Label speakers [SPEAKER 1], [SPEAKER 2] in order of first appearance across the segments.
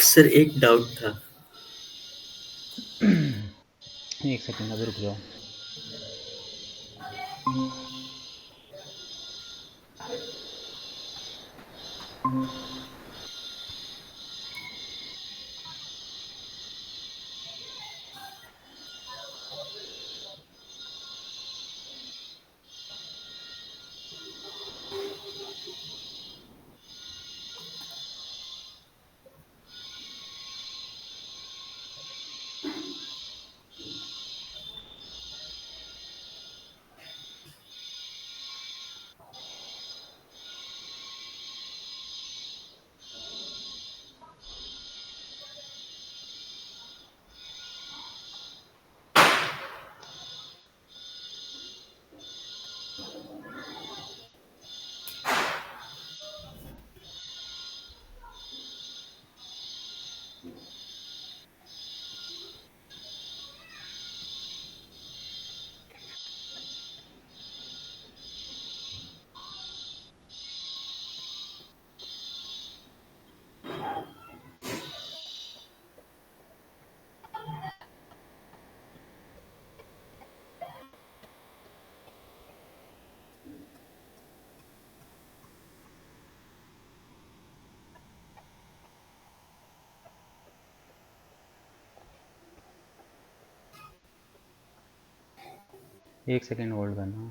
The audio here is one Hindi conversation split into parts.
[SPEAKER 1] सर एक डाउट था।
[SPEAKER 2] एक सेकेंड अभी रुक जाओ। एक सेकेंड होल्ड करना।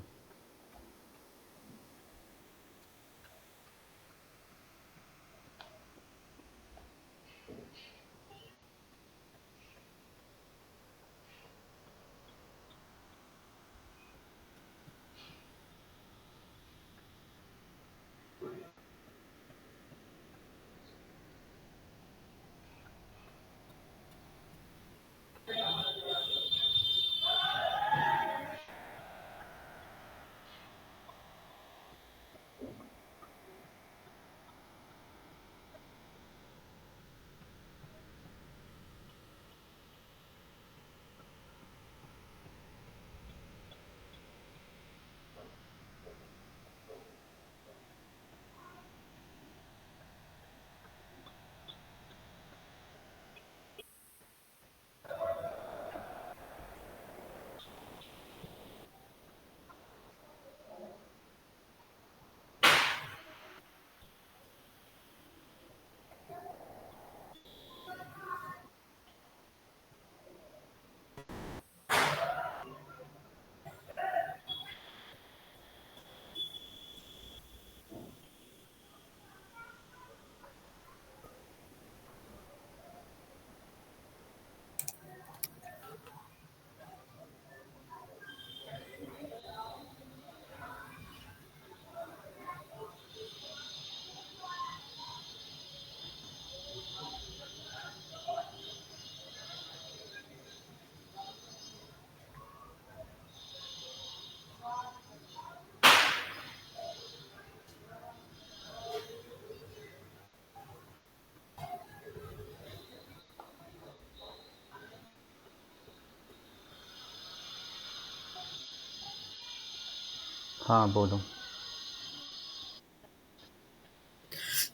[SPEAKER 2] हाँ बोलो।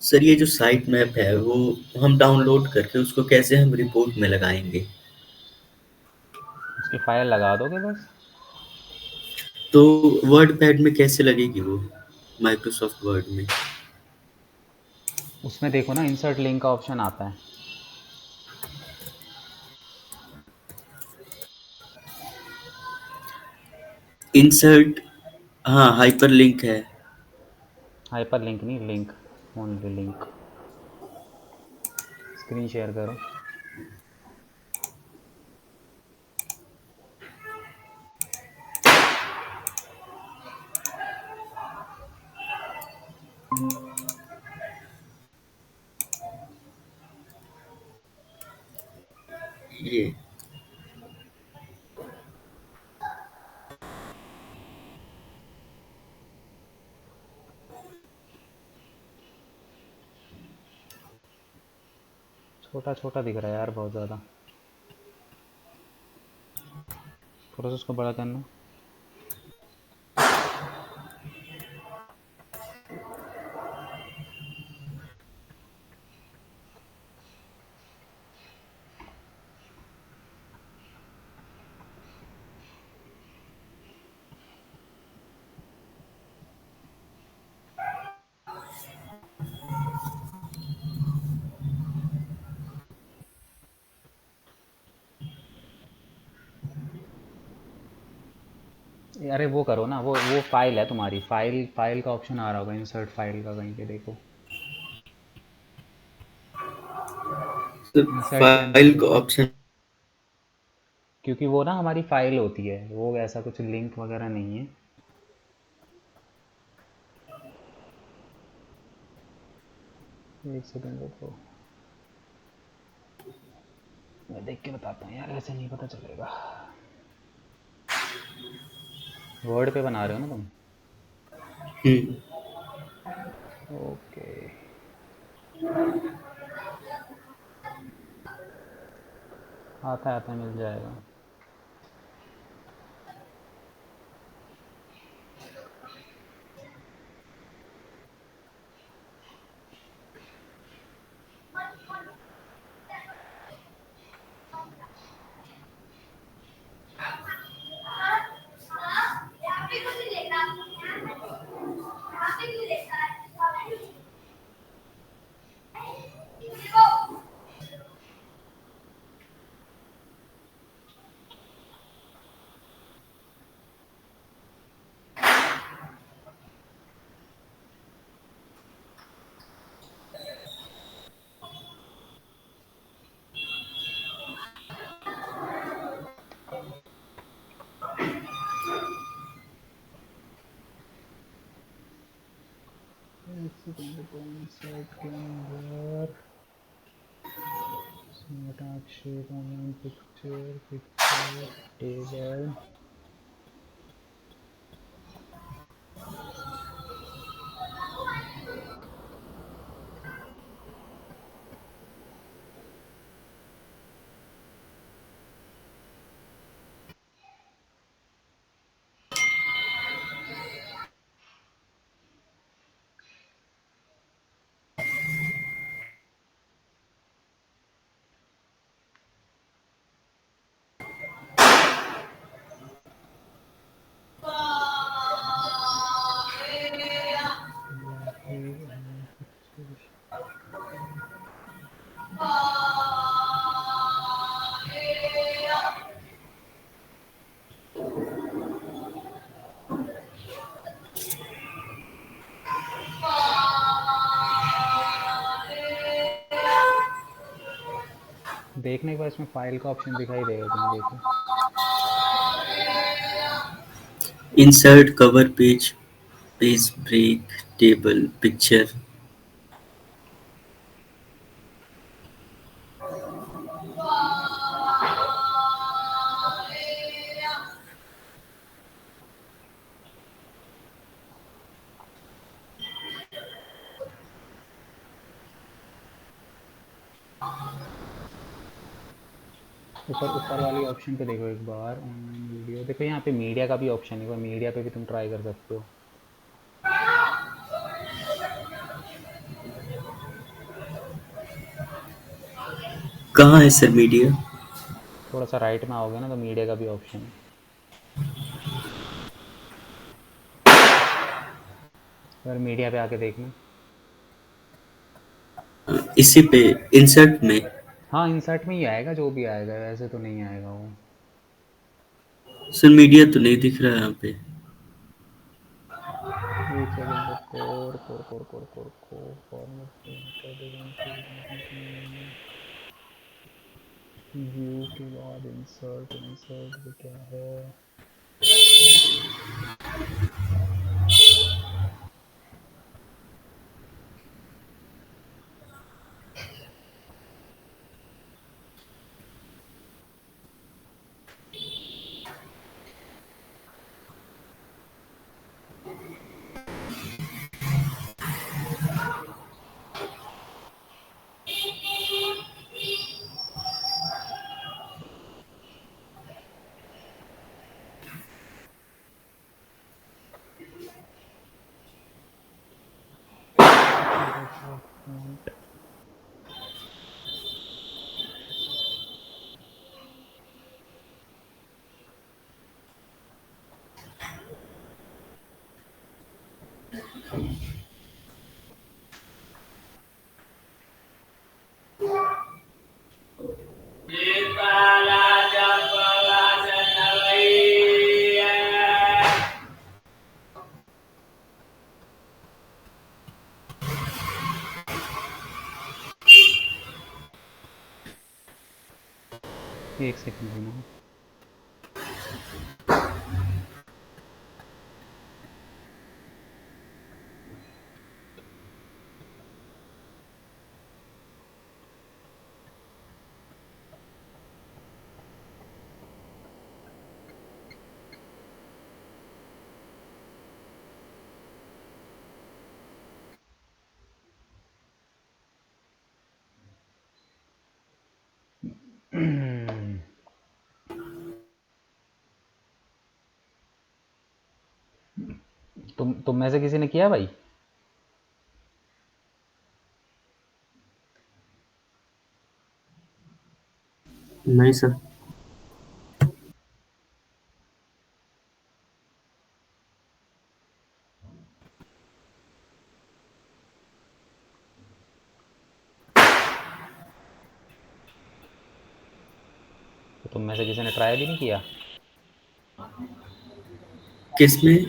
[SPEAKER 1] सर ये जो साइट मैप है वो हम डाउनलोड करके उसको कैसे हम रिपोर्ट में लगाएंगे?
[SPEAKER 2] उसकी फाइल लगा दोगे बस।
[SPEAKER 1] तो वर्ड पैड में कैसे लगेगी वो, माइक्रोसॉफ्ट वर्ड में?
[SPEAKER 2] उसमें देखो ना, इंसर्ट लिंक का ऑप्शन आता है।
[SPEAKER 1] इंसर्ट, हाँ हाइपर लिंक है।
[SPEAKER 2] हाइपर लिंक नहीं, link, only link. Screen share करो।
[SPEAKER 1] ये
[SPEAKER 2] छोटा छोटा दिख रहा है यार, बहुत ज़्यादा। थोड़ा सा उसको बड़ा करना। अरे वो करो ना, वो फाइल है तुम्हारी, फाइल फाइल का ऑप्शन आ रहा होगा, इंसर्ट फाइल का कहीं पे देखो।
[SPEAKER 1] तो
[SPEAKER 2] इंसर्ट के अंदर
[SPEAKER 1] फाइल का
[SPEAKER 2] देखो,
[SPEAKER 1] ऑप्शन।
[SPEAKER 2] क्योंकि वो ना हमारी फाइल होती है, वो ऐसा कुछ लिंक वगैरह नहीं है। एक सेकंड रुको, मैं देख के बताता हूँ यार, ऐसे नहीं पता चलेगा। वर्ड पे बना रहे हो ना तुम?
[SPEAKER 1] हम्म।
[SPEAKER 2] ओके, आता है, मिल जाएगा। एक सेकंड रुको, इंसर्ट के अंदर smart shape, online picture, picture table. Library online picture. देखने के बाद इसमें फाइल का ऑप्शन दिखाई देगा कि नहीं, देखो।
[SPEAKER 1] Insert cover page, page break, table, picture.
[SPEAKER 2] ऊपर ऊपर वाली ऑप्शन पे देखो एक बार, ऑनलाइन वीडियो देखो, यहाँ पे मीडिया का भी ऑप्शन है, मीडिया पे भी तुम ट्राई कर सकते हो।
[SPEAKER 1] कहाँ है सर मीडिया?
[SPEAKER 2] थोड़ा सा राइट में आओगे ना तो मीडिया का भी ऑप्शन है, अगर मीडिया पे आके देखना।
[SPEAKER 1] इसी पे इंसर्ट में।
[SPEAKER 2] हाँ, इंसर्ट में ही आएगा, जो भी आएगा, वैसे तो नहीं आएगा वो।
[SPEAKER 1] सर मीडिया तो नहीं दिख रहा है यहाँ पे।
[SPEAKER 2] एक सेकंड रुको, रुको रुको रुको रुको रुको, फॉर्मेट कर देगा। व्यू के बाद इंसर्ट, इंसर्ट पे क्या है? एक सेकंड रुकना। तुम में से किसी ने किया भाई?
[SPEAKER 1] नहीं सर।
[SPEAKER 2] तो तुम में से किसी ने ट्राई भी नहीं किया?
[SPEAKER 1] किसमें?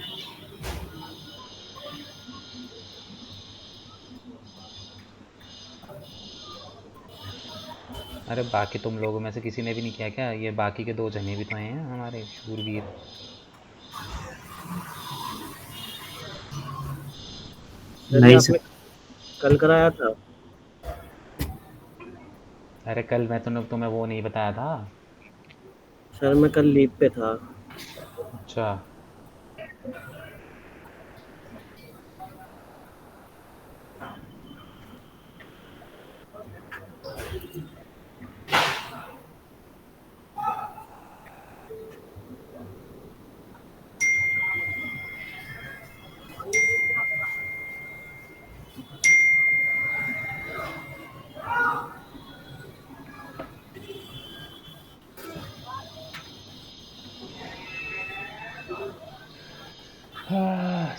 [SPEAKER 2] अरे बाकी तुम लोगों में से किसी ने भी नहीं किया क्या? ये बाकी के दो जने भी तो हैं हमारे शूरवीर।
[SPEAKER 3] सर ये
[SPEAKER 1] नहीं
[SPEAKER 3] आपने
[SPEAKER 1] सर।
[SPEAKER 3] कल कराया था?
[SPEAKER 2] अरे कल मैं तुम्हें वो नहीं बताया था?
[SPEAKER 3] सर मैं कल लीव पे था।
[SPEAKER 2] अच्छा।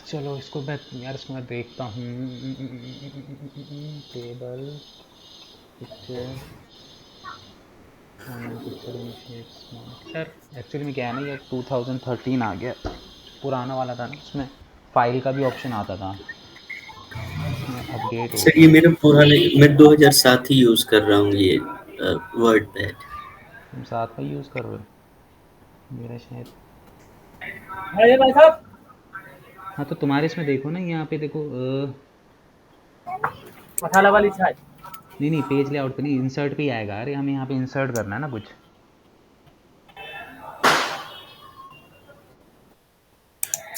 [SPEAKER 2] चलो इसको मैं देखता हूँ। Table, picture, online picture initiate smart. यार एक्चुअली में क्या है ना, ये 2013 आ गया, पुराना वाला था ना, उसमें फाइल का भी ऑप्शन आता था, इसमें अपडेट हो
[SPEAKER 1] सर
[SPEAKER 2] गया
[SPEAKER 1] ये
[SPEAKER 2] है।
[SPEAKER 1] मेरा पुराने, मैं 2007 ही यूज कर रहा हूँ ये वर्ड पैड।
[SPEAKER 2] तुम साथ का यूज़ कर रहे हो? मेरा शायद।
[SPEAKER 3] अरे भाई साहब,
[SPEAKER 2] हाँ तो तुम्हारे इसमें देखो ना, यहाँ पे देखो
[SPEAKER 3] मसाला वाली चाय।
[SPEAKER 2] नहीं नहीं, पेज लेआउट पे नहीं, इंसर्ट पे ही आएगा। अरे हमें यहाँ पे इंसर्ट करना है ना कुछ।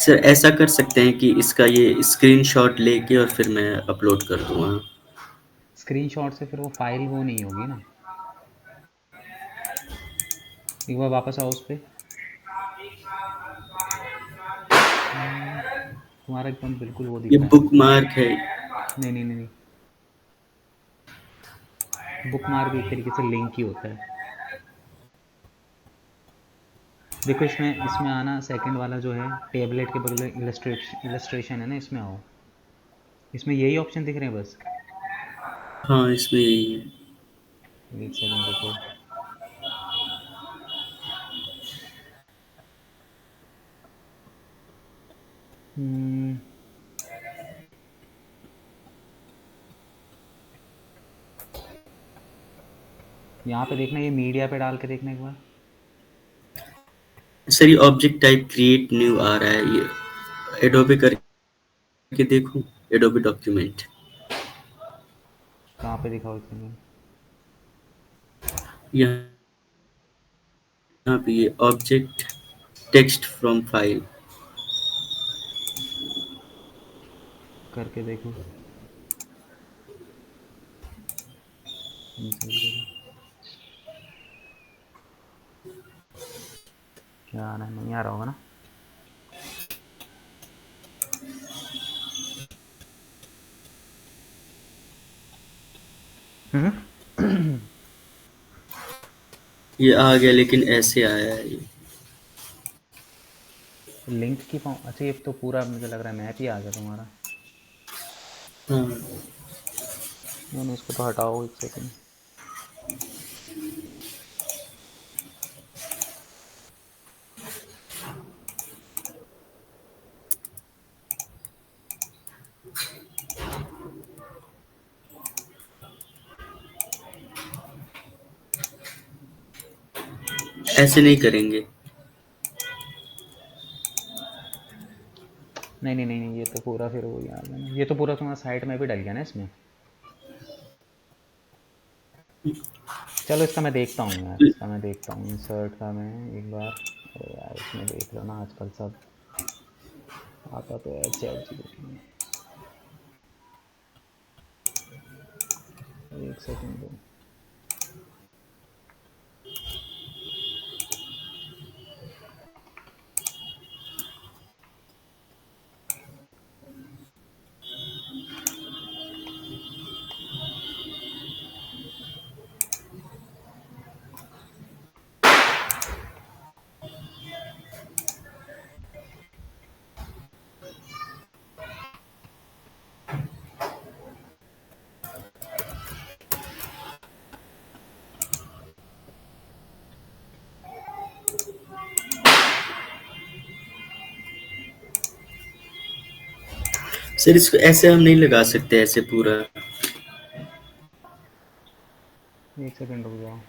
[SPEAKER 1] सर ऐसा कर सकते हैं कि इसका ये स्क्रीनशॉट लेके और फिर मैं अपलोड कर दूंगा।
[SPEAKER 2] स्क्रीनशॉट से फिर वो फाइल वो नहीं होगी ना। एक बार वापस आओ उस पर। तुम्हारा एकदम बिल्कुल वो
[SPEAKER 1] ये
[SPEAKER 2] दिख रहा है।
[SPEAKER 1] बुकमार्क है।
[SPEAKER 2] नहीं नहीं नहीं नहीं, बुक मार्क भी एक तरीके से लिंक ही होता है। देखो इसमें इसमें आना, सेकंड वाला जो है टेबलेट के बगल में इलस्ट्रेशन है ना, इसमें आओ। इसमें यही ऑप्शन दिख रहे हैं बस।
[SPEAKER 1] हाँ इसमें यही है।
[SPEAKER 2] एक सेकंड रुको। हम्म, यहाँ पे देखना, ये मीडिया पे डाल के देखना एक बार।
[SPEAKER 1] सर ये ऑब्जेक्ट टाइप क्रिएट न्यू आ रहा है, ये एडोबे करके देखूं? Adobe document.
[SPEAKER 2] कहाँ पे दिखाओ एक सेकंड।
[SPEAKER 1] यहाँ पे ये ऑब्जेक्ट टेक्स्ट फ्रॉम फाइल।
[SPEAKER 2] करके देखो, इंसर्ट करो। क्या आना है, नहीं आ रहा होगा ना।
[SPEAKER 1] ये आ गया लेकिन ऐसे आया है ये।
[SPEAKER 2] लिंक की फॉर्म, अच्छा ये तो पूरा मुझे लग रहा है मैप ही आ गया तुम्हारा।
[SPEAKER 1] हाँ
[SPEAKER 2] नहीं इसको तो हटाओ एक सेकंड।
[SPEAKER 1] ऐसे नहीं करेंगे।
[SPEAKER 2] नहीं नहीं नहीं नहीं, ये तो पूरा फिर वो याद है ना, ये तो पूरा तुम्हारा साइट में भी डल गया ना इसमें। चलो इसका मैं देखता हूँ यार, इसका मैं देखता हूँ इंसर्ट का मैं एक बार। अरे यार इसमें देख लो ना, आजकल सब आता तो है चैट जीपीटी में। एक सेकंड दो।
[SPEAKER 1] सर इसको ऐसे हम नहीं लगा सकते, ऐसे पूरा।
[SPEAKER 2] एक सेकंड रुक जाओ।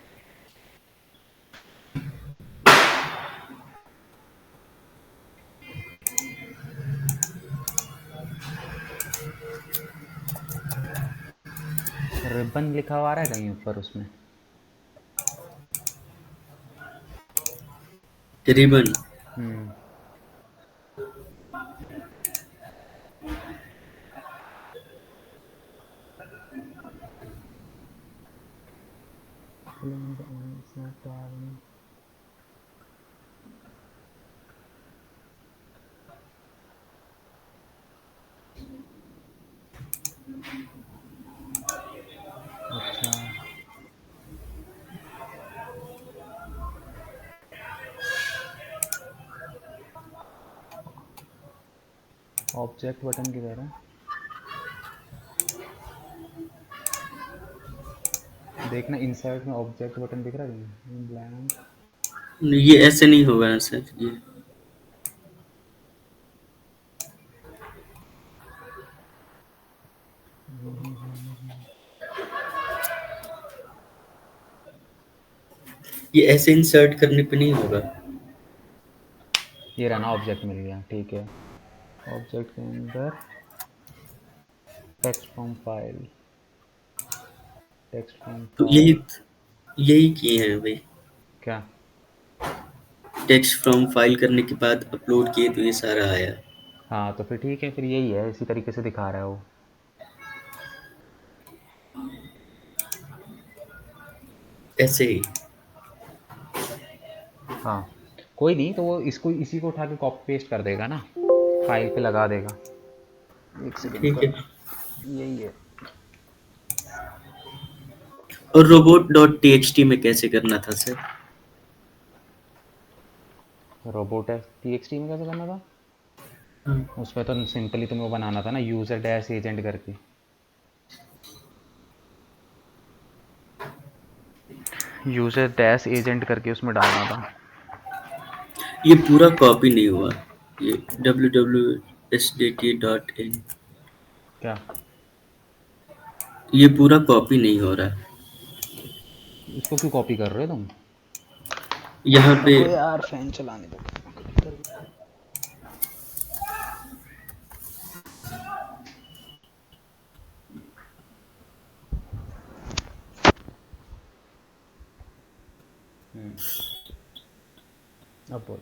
[SPEAKER 2] रिबन लिखा हुआ आ रहा है कहीं ऊपर उसमें?
[SPEAKER 1] रिबन।
[SPEAKER 2] हम्म। अच्छा, ऑब्जेक्ट बटन किधर है? देखना इंसर्ट में ऑब्जेक्ट बटन दिख रहा है ब्लैंक।
[SPEAKER 1] ये ऐसे नहीं होगा ना सर, ये ऐसे इंसर्ट करने पे नहीं होगा।
[SPEAKER 2] ये रहा ना, ऑब्जेक्ट मिल गया, ठीक है। ऑब्जेक्ट के अंदर text from file, text from
[SPEAKER 1] तो यही
[SPEAKER 2] फाइल।
[SPEAKER 1] यही किए हैं भाई।
[SPEAKER 2] क्या?
[SPEAKER 1] टेक्स्ट फ्रॉम फाइल करने के बाद अपलोड किए तो ये सारा आया।
[SPEAKER 2] हाँ तो फिर ठीक है, फिर यही है, इसी तरीके से दिखा रहा है वो।
[SPEAKER 1] ऐसे ही।
[SPEAKER 2] हाँ कोई नहीं, तो वो इसको इसी को उठा के कॉपी पेस्ट कर देगा ना, फाइल पे लगा देगा। एक सेकंड
[SPEAKER 1] ठीक
[SPEAKER 2] का,
[SPEAKER 1] है।
[SPEAKER 2] यही है।
[SPEAKER 1] और रोबोट डॉट टीएक्सटी में कैसे करना था सर?
[SPEAKER 2] रोबोट टीएक्सटी में कैसे करना था?
[SPEAKER 1] हाँ।
[SPEAKER 2] उसमें तो सिंपली तुम्हें वो बनाना था ना, यूज़र डैश एजेंट करके। यूज़र डैश एजेंट करके उसमें डालना था।
[SPEAKER 1] ये पूरा कॉपी नहीं हुआ। ये www.sdt.in,
[SPEAKER 2] क्या?
[SPEAKER 1] ये पूरा कॉपी नहीं हो रहा।
[SPEAKER 2] इसको क्यों कॉपी कर रहे हो तुम?
[SPEAKER 1] यहाँ पे
[SPEAKER 2] रुको यार फैन चलाने दो। अब बोलो।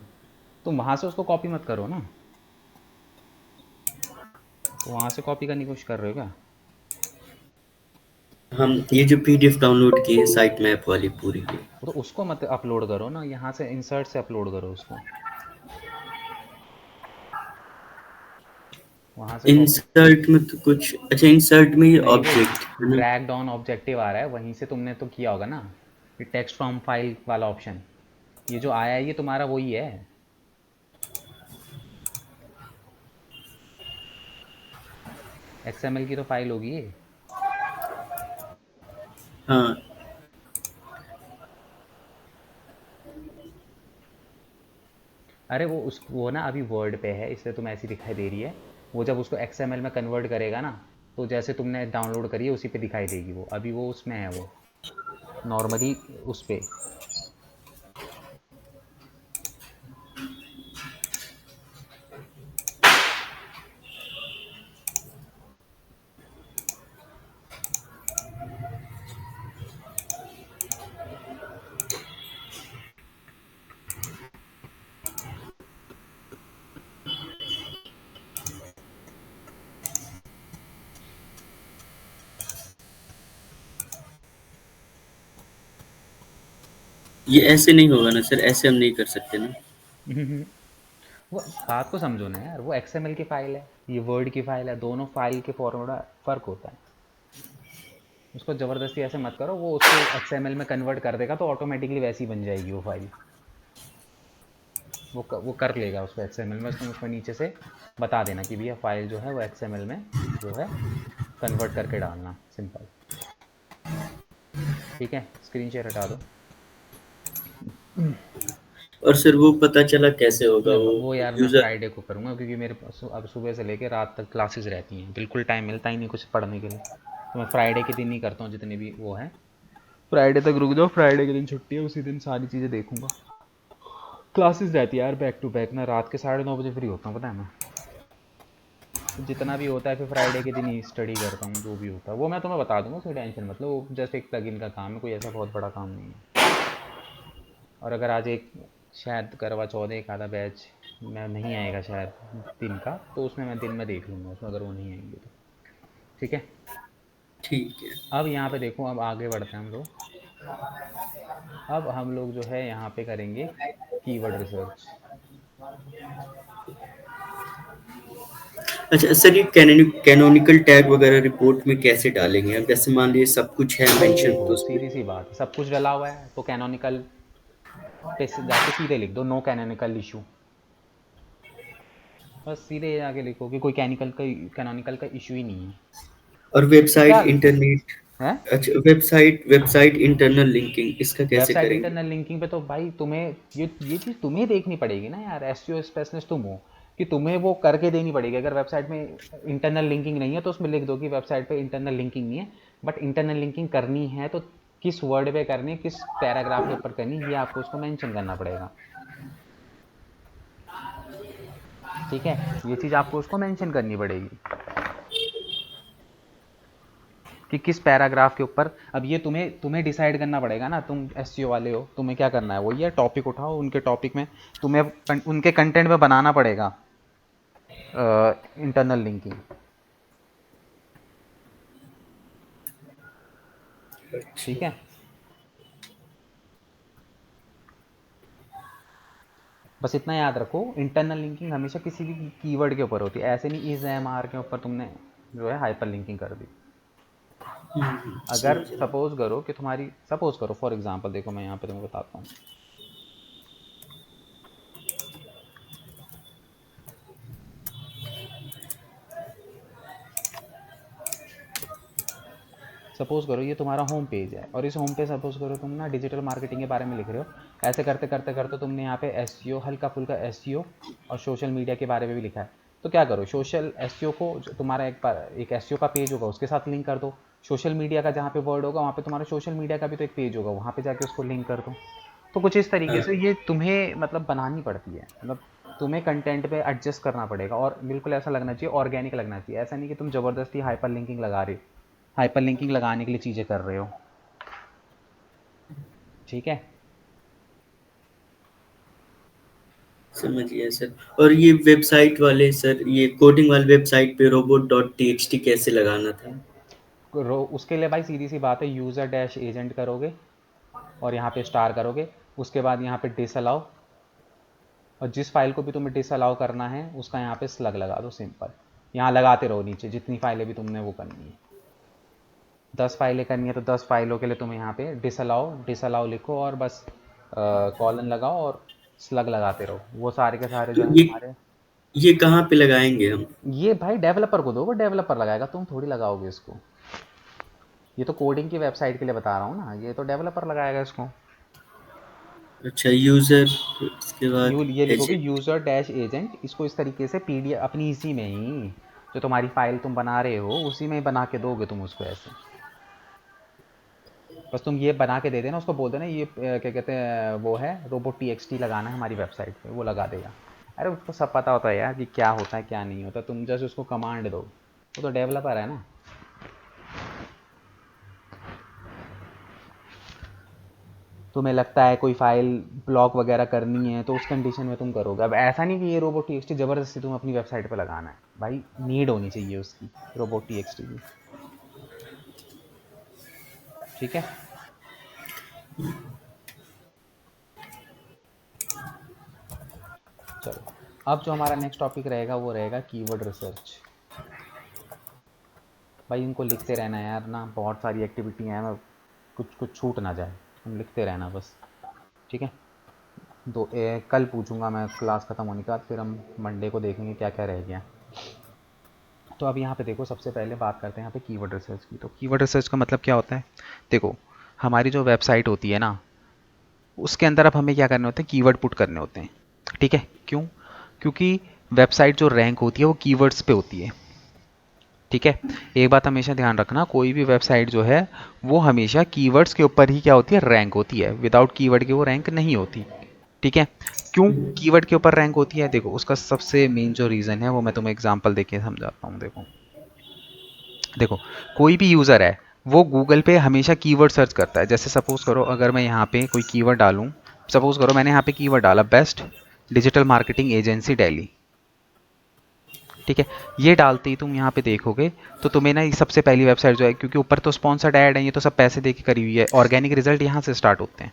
[SPEAKER 2] तुम वहाँ से उसको कॉपी मत करो ना, तो वहाँ से कॉपी करने की कोशिश कर रहे हो क्या?
[SPEAKER 1] हम ये जो पीडीएफ डाउनलोड की है साइट मैप वाली पूरी की,
[SPEAKER 2] तो उसको मत अपलोड करो ना, यहाँ से इंसर्ट से अपलोड करो उसको, वहाँ से कॉपी।
[SPEAKER 1] इंसर्ट में तो कुछ अच्छा, इंसर्ट में ये
[SPEAKER 2] नहीं, वो
[SPEAKER 1] ऑब्जेक्ट है ना।
[SPEAKER 2] ड्रैग डाउन ऑब्जेक्टिव आ रहा है, वहीं से तुमने तो किया होगा ना, ये टेक्स्ट फ्रॉम फाइल वाला ऑप्शन, ये जो आया है ये तुम्हारा वही है। XML की तो फाइल होगी ये।
[SPEAKER 1] हाँ।
[SPEAKER 2] अरे वो ना अभी वर्ड पे है, इसलिए तुम्हें ऐसी दिखाई दे रही है। वो जब उसको XML में कन्वर्ट करेगा ना, तो जैसे तुमने डाउनलोड करी है उसी पे दिखाई देगी वो, अभी वो उसमें है वो नॉर्मली उस पे।
[SPEAKER 1] ये ऐसे नहीं होगा ना सर, ऐसे हम नहीं कर सकते ना।
[SPEAKER 2] वो बात को समझो ना यार, वो XML की फाइल है, ये वर्ड की फाइल है, दोनों फाइल के फॉर्मेट फ़र्क होता है। उसको ज़बरदस्ती ऐसे मत करो, वो उसको XML में कन्वर्ट कर देगा तो ऑटोमेटिकली वैसी बन जाएगी वो फाइल। वो कर लेगा उसको XML में, तुम उसको नीचे से बता देना कि भैया फाइल जो है वो XML में जो है कन्वर्ट करके डालना, सिंपल। ठीक है, स्क्रीन शेयर हटा दो।
[SPEAKER 1] और सर वो पता चला कैसे होगा वो
[SPEAKER 2] वो यार मैं
[SPEAKER 1] यूज़र?
[SPEAKER 2] फ्राइडे को करूँगा, क्योंकि मेरे पास अब सुबह से लेकर रात तक क्लासेस रहती हैं, बिल्कुल टाइम मिलता ही नहीं कुछ पढ़ने के लिए। तो मैं फ्राइडे के दिन ही करता हूँ जितने भी वो हैं। फ्राइडे तक रुक जाओ, फ्राइडे के दिन छुट्टी है, उसी दिन सारी चीज़ें देखूंगा। क्लासेस रहती है यार बैक टू बैक ना, रात के 9:30 फ्री होता हूँ, पता है मैं। तो जितना भी होता है फिर फ्राइडे के दिन ही स्टडी करता हूँ, जो भी होता है वो मैं तुम्हें बता दूंगा, कोई टेंशन मतलब, वो जस्ट एक प्लगइन का काम है, कोई ऐसा बहुत बड़ा काम नहीं है। और अगर आज एक शायद करवा चौथ एक आधा बैच मैं नहीं आएगा शायद दिन का, तो उसमें मैं दिन में देख लूँगा उसमें, अगर वो नहीं आएंगे तो। ठीक है,
[SPEAKER 1] ठीक है।
[SPEAKER 2] अब यहाँ पे देखो, अब आगे बढ़ते हैं हम लोग। अब हम लोग जो है यहाँ पे करेंगे कीवर्ड रिसर्च।
[SPEAKER 1] अच्छा सर, ये कैनोनिकल टैग वगैरह रिपोर्ट में कैसे डालेंगे? अब जैसे मान लीजिए सब कुछ है मेंशन
[SPEAKER 2] देखो
[SPEAKER 1] तो उसमें।
[SPEAKER 2] सीधी सी बात है, सब कुछ डला हुआ है तो कैनोनिकल पे से जाके सीधे लिख दो नो कैनोनिकल इशू। बस सीधे जाके लिखो कि कोई कैनोनिकल का इशू ही नहीं है।
[SPEAKER 1] और
[SPEAKER 2] तो
[SPEAKER 1] वेबसाइट
[SPEAKER 2] क्या लिखो
[SPEAKER 1] इंटरनेट।
[SPEAKER 2] है,
[SPEAKER 1] अच्छा, वेबसाइट इंटरनल लिंकिंग इसका कैसे
[SPEAKER 2] वेबसाइट
[SPEAKER 1] करेंगे?
[SPEAKER 2] इंटरनल लिंकिंग पे तो भाई तुम्हें ये चीज़ तुम्हें देखनी पड़ेगी ना यार, एसईओ स्पेशलिस्ट तुम हो, कि तुम्हें वो करके देनी पड़ेगी। अगर वेबसाइट में इंटरनल लिंकिंग नहीं है तो उसमें लिख दो कि वेबसाइट पे इंटरनल लिंकिंग नहीं है, बट इंटरनल लिंकिंग करनी है तो किस वर्ड पे करनी है, किस पैराग्राफ के ऊपर करनी है, ये आपको उसको मेंशन करना पड़ेगा। ठीक है, ये चीज़ आपको उसको मेंशन करनी पड़ेगी कि किस पैराग्राफ के ऊपर। अब ये तुम्हें तुम्हें डिसाइड करना पड़ेगा ना, तुम एसईओ वाले हो, तुम्हें क्या करना है, वो ये टॉपिक उठाओ, उनके टॉपिक में तुम्हें उनके कंटेंट में बनाना पड़ेगा इंटरनल लिंकिंग। ठीक
[SPEAKER 1] अच्छा।
[SPEAKER 2] है, बस इतना याद रखो, इंटरनल लिंकिंग हमेशा किसी भी कीवर्ड के ऊपर होती है, ऐसे नहीं इज एम आर के ऊपर तुमने जो है हाइपर लिंकिंग कर दी। अगर
[SPEAKER 1] समझ रहा हूँ।
[SPEAKER 2] सपोज करो कि तुम्हारी, सपोज करो फॉर एग्जांपल, देखो मैं यहाँ पे तुम्हें बताता हूँ। सपोज करो ये तुम्हारा होम पेज है, और इस होम पे सपोज करो तुम ना डिजिटल मार्केटिंग के बारे में लिख रहे हो, ऐसे करते करते करते तुमने यहाँ पे एसईओ, हल्का फुल्का एसईओ और सोशल मीडिया के बारे में भी लिखा है। तो क्या करो, सोशल एसईओ को तुम्हारा एक एसईओ का पेज होगा उसके साथ लिंक कर दो, सोशल मीडिया का जहाँ पे वर्ड होगा वहाँ पे तुम्हारा सोशल मीडिया का भी तो एक पेज होगा, वहाँ पे जाके उसको लिंक कर दो। तो कुछ इस तरीके से
[SPEAKER 1] हाँ।
[SPEAKER 2] ये तुम्हें मतलब बनानी पड़ती है, मतलब तुम्हें कंटेंट पे एडजस्ट करना पड़ेगा, और बिल्कुल ऐसा लगना चाहिए, ऑर्गेनिक लगना चाहिए, ऐसा नहीं कि तुम ज़बरदस्ती हाइपर लिंकिंग लगा रहे हो, हाइपर लिंकिंग लगाने के लिए चीज़ें कर रहे हो। ठीक है,
[SPEAKER 1] समझ गया सर। और ये वेबसाइट वाले सर, ये कोडिंग वाले वेबसाइट पे रोबोट डॉट टीएक्सटी कैसे लगाना था?
[SPEAKER 2] उसके लिए भाई सीधी सी बात है, यूज़र डैश एजेंट करोगे और यहाँ पे स्टार करोगे, उसके बाद यहाँ पे डिसअलाउ, और जिस फाइल को भी तुम्हें डिसअलाउ करना है उसका यहाँ पे स्लग लगा दो, सिंपल। यहाँ लगाते रहो नीचे, जितनी फाइलें भी तुमने वो करनी है, 10 फाइलें करनी है तो 10 फाइलों के लिए तुम्हें यहाँ पे डिसअलाउ डिसअलाउ लिखो, और बस कॉलन लगाओ और स्लग लगाते रहो, वो सारे के सारे
[SPEAKER 1] तो
[SPEAKER 2] जो है
[SPEAKER 1] ये
[SPEAKER 2] तुम्हारे।
[SPEAKER 1] ये कहाँ पे लगाएंगे हम?
[SPEAKER 2] ये भाई डेवलपर को दो, वो डेवलपर लगाएगा, तुम थोड़ी लगाओगे इसको। ये तो कोडिंग की वेबसाइट के लिए बता रहा हूँ ना, ये तो डेवलपर लगाएगा इसको।
[SPEAKER 1] अच्छा, यूजर, उसके बाद
[SPEAKER 2] ये लिखोगे
[SPEAKER 1] एजेंट।
[SPEAKER 2] यूज़र डैश एजेंट, इसको इस तरीके से पीडीएफ अपनी इसी में ही, जो तुम्हारी फाइल तुम बना रहे हो उसी में ही बना के दोगे तुम उसको ऐसे। बस तुम ये बना के दे देना, उसको बोल देना ये क्या कहते हैं वो है रोबोट टी लगाना है हमारी वेबसाइट पे, वो लगा देगा। अरे उसको सब पता होता है यार कि क्या होता है क्या नहीं होता, तुम जैसे उसको कमांड दो, वो तो डेवलपर है ना। तुम्हें लगता है कोई फाइल ब्लॉक वगैरह करनी है तो उस कंडीशन में तुम करोगे। अब ऐसा नहीं कि ये रोबोट टी ज़बरदस्ती तुम अपनी वेबसाइट पे लगाना है, भाई नीड होनी चाहिए उसकी रोबोट टी की। ठीक है, अब जो हमारा नेक्स्ट टॉपिक रहेगा वो रहेगा कीवर्ड रिसर्च। भाई इनको लिखते रहना है यार ना, बहुत सारी एक्टिविटी हैं, मैं कुछ कुछ छूट ना जाए, तुम लिखते रहना बस, ठीक है। कल पूछूंगा मैं क्लास ख़त्म होने के बाद, फिर हम मंडे को देखेंगे क्या क्या रह गया। तो अब यहाँ पे देखो, सबसे पहले बात करते हैं यहाँ पे कीवर्ड रिसर्च की। तो कीवर्ड रिसर्च का मतलब क्या होता है, देखो हमारी जो वेबसाइट होती है ना, उसके अंदर अब हमें क्या करने होते हैं, कीवर्ड पुट करने होते हैं, ठीक है। क्यों? क्योंकि वेबसाइट जो रैंक होती है वो कीवर्ड्स पे होती है, ठीक है। एक बात हमेशा ध्यान रखना, कोई भी वेबसाइट जो है वो हमेशा कीवर्ड्स के ऊपर ही क्या होती है, रैंक होती है। विदाउट कीवर्ड के वो रैंक नहीं होती, ठीक है। क्यों कीवर्ड के ऊपर रैंक होती है, देखो उसका सबसे मेन जो रीज़न है वो मैं तुम्हें एग्जांपल देके समझाता हूँ। देखो देखो कोई भी यूज़र है वो गूगल पे हमेशा कीवर्ड सर्च करता है। जैसे सपोज करो अगर मैं यहाँ पे कोई कीवर्ड डालूँ, सपोज करो मैंने यहाँ पे कीवर्ड डाला best digital marketing agency Delhi, ठीक है। ये डालते ही तुम यहाँ पे देखोगे तो तुम्हें ना सबसे पहली वेबसाइट जो है, क्योंकि ऊपर तो स्पॉन्सर्ड ऐड है, ये तो सब पैसे दे के करी हुई है, ऑर्गेनिक रिजल्ट यहाँ से स्टार्ट होते हैं,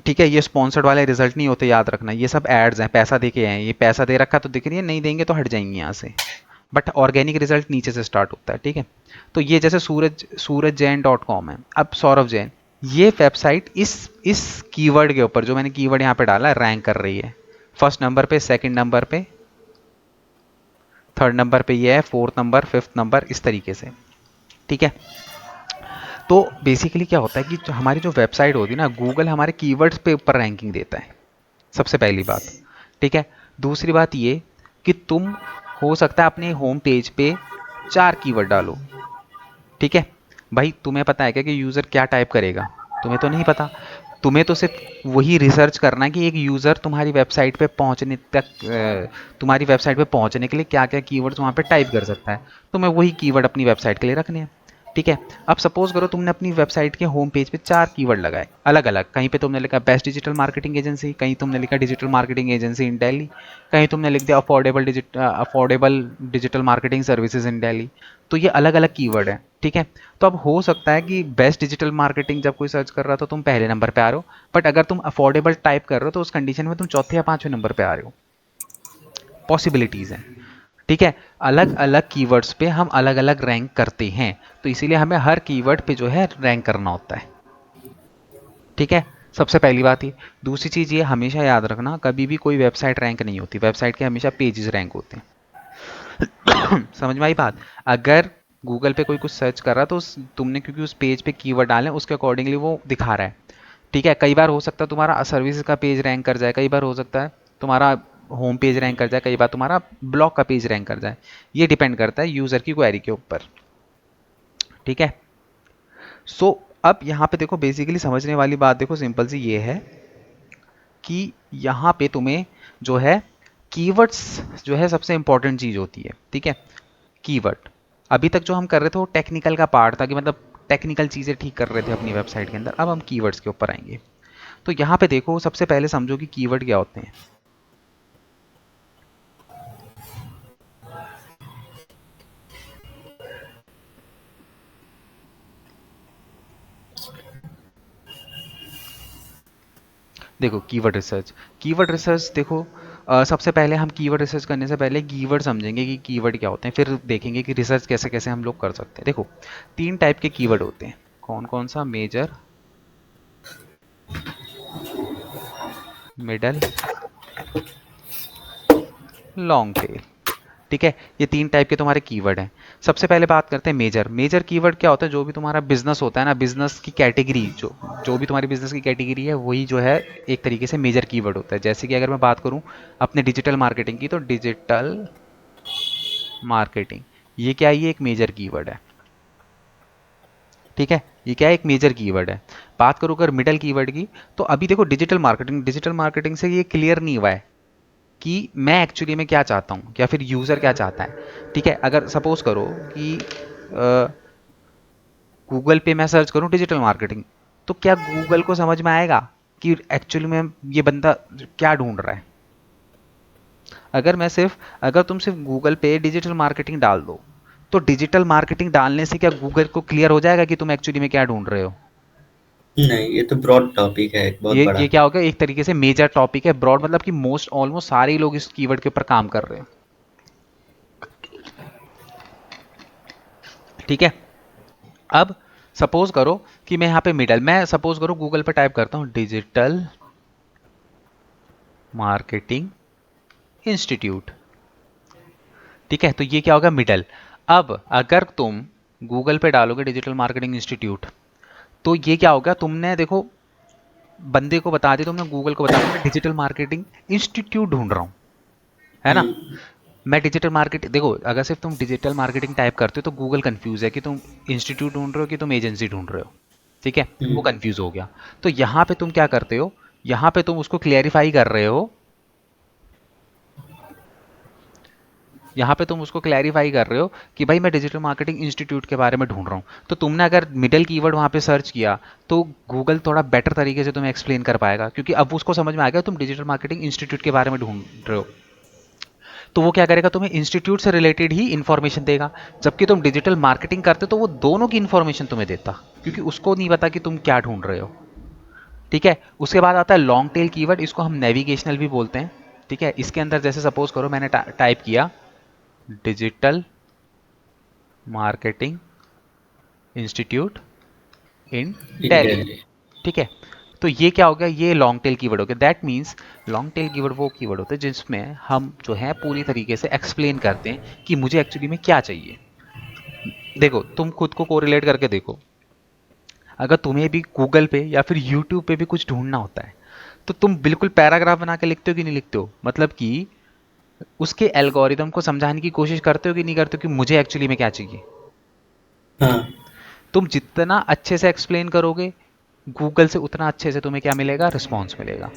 [SPEAKER 2] ठीक है। ये स्पॉन्सर्ड वाले रिजल्ट नहीं होते, याद रखना, ये सब एड्स हैं, पैसा दे के हैं, ये पैसा दे रखा तो दिख रही है, नहीं देंगे तो हट जाएंगे यहाँ से, बट ऑर्गेनिक रिजल्ट नीचे से स्टार्ट होता है, ठीक है। तो ये जैसे सूरजजैन.com है, अब सौरभ जैन, ये वेबसाइट इस कीवर्ड के ऊपर, जो मैंने कीवर्ड यहाँ पे डाला, रैंक कर रही है। फर्स्ट नंबर पे, सेकंड नंबर पे, थर्ड नंबर पे ये है, फोर्थ नंबर, फिफ्थ नंबर, इस तरीके से, ठीक है। तो बेसिकली क्या होता है कि जो हमारी जो वेबसाइट होती है ना, गूगल हमारे कीवर्ड्स पे ऊपर रैंकिंग देता है, सबसे पहली बात, ठीक है। दूसरी बात ये कि तुम हो सकता है अपने होम पेज पे 4 कीवर्ड डालो, ठीक है। भाई तुम्हें पता है क्या कि यूज़र क्या टाइप करेगा? तुम्हें तो नहीं पता। तुम्हें तो सिर्फ वही रिसर्च करना है कि एक यूज़र तुम्हारी वेबसाइट पे पहुंचने तक, तुम्हारी वेबसाइट पे पहुंचने के लिए क्या क्या कीवर्ड्स वहाँ पे टाइप कर सकता है। तुम्हें वही कीवर्ड अपनी वेबसाइट के लिए रखने हैं, ठीक है। अब सपोज करो तुमने अपनी वेबसाइट के होम पेज पे 4 कीवर्ड लगाए अलग अलग, कहीं पे तुमने लिखा बेस्ट डिजिटल मार्केटिंग एजेंसी, कहीं तुमने लिखा डिजिटल मार्केटिंग एजेंसी इन दिल्ली, कहीं तुमने लिख दिया affordable digital marketing services in Delhi. तो ये अलग अलग कीवर्ड है, ठीक है। तो अब हो सकता है कि बेस्ट डिजिटल मार्केटिंग जब कोई सर्च कर रहा तो तुम पहले नंबर पे आ रहे हो, बट अगर तुम अफोर्डेबल टाइप कर रहे हो तो उस कंडीशन में तुम चौथे या पांचवें नंबर पे आ रहे हो। पॉसिबिलिटीज़ हैं, ठीक है। अलग अलग कीवर्ड्स पे हम अलग अलग रैंक करते हैं, तो इसीलिए हमें हर कीवर्ड पे जो है रैंक करना होता है, ठीक है। सबसे पहली बात ये। दूसरी चीज़ ये हमेशा याद रखना, कभी भी कोई वेबसाइट रैंक नहीं होती, वेबसाइट के हमेशा पेजेस रैंक होते हैं। समझ में आई बात? अगर गूगल पे कोई कुछ सर्च कर रहा तो तुमने क्योंकि उस पेज पे कीवर्ड डाले उसके अकॉर्डिंगली वो दिखा रहा है, ठीक है। कई बार हो सकता है तुम्हारा सर्विसेज का पेज रैंक कर जाए, कई बार हो सकता है तुम्हारा होम पेज रैंक कर जाए, कई बार तुम्हारा ब्लॉग का पेज रैंक कर जाए। ये डिपेंड करता है यूज़र की क्वेरी के ऊपर, ठीक है। सो अब यहाँ पे देखो बेसिकली समझने वाली बात देखो सिंपल सी ये है कि यहाँ पे तुम्हें जो है कीवर्ड्स जो है सबसे इंपॉर्टेंट चीज़ होती है, ठीक है। कीवर्ड अभी तक जो हम कर रहे थे वो टेक्निकल का पार्ट था, कि मतलब टेक्निकल चीज़ें ठीक कर रहे थे अपनी वेबसाइट के अंदर। अब हम कीवर्ड्स के ऊपर आएंगे। तो यहाँ पे देखो सबसे पहले समझो कि कीवर्ड क्या होते हैं। देखो कीवर्ड रिसर्च देखो, सबसे पहले हम कीवर्ड रिसर्च करने से पहले कीवर्ड समझेंगे कि कीवर्ड क्या होते हैं, फिर देखेंगे कि रिसर्च कैसे कैसे हम लोग कर सकते हैं। देखो 3 टाइप के कीवर्ड होते हैं, कौन कौन सा? मेजर, मिडल, लॉन्ग टेल, ठीक है। ये 3 टाइप के तुम्हारे कीवर्ड हैं। सबसे पहले बात करते हैं मेजर कीवर्ड क्या होता है? जो भी तुम्हारा बिजनेस होता है ना, बिजनेस की कैटेगरी, जो भी तुम्हारी बिजनेस की कैटेगरी है वही जो है एक तरीके से मेजर कीवर्ड होता है। जैसे कि अगर मैं बात करूं अपने डिजिटल मार्केटिंग की, तो डिजिटल मार्केटिंग ये क्या है? ये एक मेजर कीवर्ड है, ठीक है। ये क्या है? एक मेजर कीवर्ड है। बात करूं अगर मिडल कीवर्ड की, तो अभी देखो डिजिटल मार्केटिंग से ये क्लियर नहीं हुआ है कि मैं एक्चुअली में क्या चाहता हूँ या फिर यूज़र क्या चाहता है, ठीक है। अगर सपोज करो कि गूगल पे मैं सर्च करूँ डिजिटल मार्केटिंग, तो क्या गूगल को समझ में आएगा कि एक्चुअली में ये बंदा क्या ढूंढ रहा है? अगर तुम सिर्फ गूगल पे डिजिटल मार्केटिंग डाल दो, तो डिजिटल मार्केटिंग डालने से क्या गूगल को क्लियर हो जाएगा कि तुम एक्चुअली में क्या ढूंढ रहे हो?
[SPEAKER 1] नहीं, ये तो ब्रॉड टॉपिक है, एक बहुत बड़ा।
[SPEAKER 2] ये क्या हो गया, एक तरीके से मेजर टॉपिक है। ब्रॉड मतलब कि मोस्ट ऑलमोस्ट सारे ही लोग इस कीवर्ड के ऊपर काम कर रहे हैं। ठीक है, अब सपोज करो कि मैं यहाँ पे मिडल, मैं सपोज करो गूगल पे टाइप करता हूँ डिजिटल मार्केटिंग इंस्टीट्यूट। ठीक है, तो ये क्या होगा, मिडल। अब अगर तुम गूगल पे डालोगे डिजिटल मार्केटिंग इंस्टीट्यूट, तो ये क्या होगा, तुमने देखो बंदे को बता दिया, तुमने गूगल को बता दिया मैं डिजिटल मार्केटिंग इंस्टीट्यूट ढूंढ रहा हूँ, है ना।
[SPEAKER 1] हम्म।
[SPEAKER 2] मैं डिजिटल मार्केट, देखो अगर सिर्फ तुम डिजिटल मार्केटिंग टाइप करते हो तो गूगल कंफ्यूज है कि तुम इंस्टीट्यूट ढूंढ रहे हो कि तुम एजेंसी ढूंढ रहे हो। ठीक है, वो
[SPEAKER 1] हम्म।
[SPEAKER 2] कंफ्यूज हो गया। तो यहाँ पे तुम क्या करते हो, यहाँ पे तुम उसको क्लियरिफाई कर रहे हो, यहाँ पे तुम उसको क्लैरिफाई कर रहे हो कि भाई मैं डिजिटल मार्केटिंग इंस्टीट्यूट के बारे में ढूंढ रहा हूँ। तो तुमने अगर मिडल कीवर्ड वहाँ पे सर्च किया तो गूगल थोड़ा बेटर तरीके से तुम्हें एक्सप्लेन कर पाएगा, क्योंकि अब उसको समझ में आ गया तुम डिजिटल मार्केटिंग इंस्टीट्यूट के बारे में ढूंढ रहे हो। तो वो क्या करेगा, तुम्हें इंस्टीट्यूट से रिलेटेड ही इंफॉर्मेशन देगा। जबकि तुम डिजिटल मार्केटिंग करते तो वो दोनों की इंफॉर्मेशन तुम्हें देता, क्योंकि उसको नहीं पता कि तुम क्या ढूंढ रहे हो। ठीक है, उसके बाद आता है लॉन्ग टेल कीवर्ड, इसको हम नेविगेशनल भी बोलते हैं। ठीक है, इसके अंदर जैसे सपोज करो मैंने टाइप किया डिजिटल मार्केटिंग इंस्टीट्यूट इन दिल्ली।
[SPEAKER 1] इंटेल।
[SPEAKER 2] ठीक है, तो ये क्या हो गया, ये लॉन्ग टेल कीवर्ड हो गया। That means long tail keyword वो कीवर्ड होते हैं जिसमें हम जो है पूरी तरीके से एक्सप्लेन करते हैं कि मुझे एक्चुअली में क्या चाहिए। देखो तुम खुद को कोरिलेट करके देखो, अगर तुम्हें भी गूगल पे या फिर यूट्यूब पे भी कुछ ढूंढना होता है तो तुम बिल्कुल पैराग्राफ बना के लिखते हो कि नहीं लिखते हो, मतलब कि उसके एल्गोरिदम को समझाने की कोशिश करते हो कि नहीं करते हो कि मुझे एक्चुअली में क्या चाहिए।
[SPEAKER 1] हाँ।
[SPEAKER 2] तुम जितना अच्छे से एक्सप्लेन करोगे गूगल से उतना अच्छे से तुम्हें क्या मिलेगा, रिस्पॉन्स मिलेगा।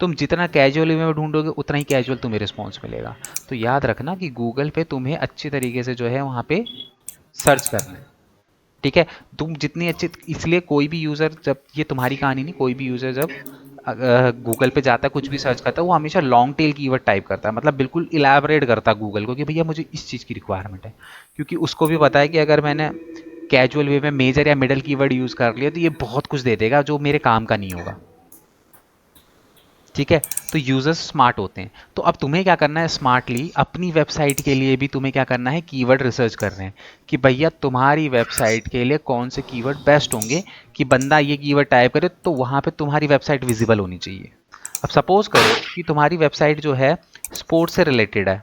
[SPEAKER 2] तुम जितना कैजुअल में ढूंढोगे उतना ही कैजुअल तुम्हें रिस्पॉन्स मिलेगा। तो याद रखना कि गूगल पे तुम्हें अच्छी तरीके से जो है वहाँ पे सर्च करना है। ठीक है, तुम जितनी अच्छी, इसलिए कोई भी यूज़र, जब ये तुम्हारी कहानी नहीं, कोई भी यूज़र जब गूगल पे जाता है कुछ भी सर्च करता है वो हमेशा लॉन्ग टेल कीवर्ड टाइप करता है, मतलब बिल्कुल इलेबोरेट करता है गूगल को कि भैया मुझे इस चीज़ की रिक्वायरमेंट है। क्योंकि उसको भी पता है कि अगर मैंने कैजुअल वे में मेजर या मिडल कीवर्ड यूज़ कर लिया तो ये बहुत कुछ दे देगा जो मेरे काम का नहीं होगा। ठीक है, तो यूजर्स स्मार्ट होते हैं। तो अब तुम्हें क्या करना है, स्मार्टली अपनी वेबसाइट के लिए भी तुम्हें क्या करना है, कीवर्ड रिसर्च कर रहे हैं कि भैया तुम्हारी वेबसाइट के लिए कौन से कीवर्ड बेस्ट होंगे कि बंदा ये कीवर्ड टाइप करे तो वहां पे तुम्हारी वेबसाइट विजिबल होनी चाहिए। अब सपोज करो कि तुम्हारी वेबसाइट जो है स्पोर्ट्स से रिलेटेड है,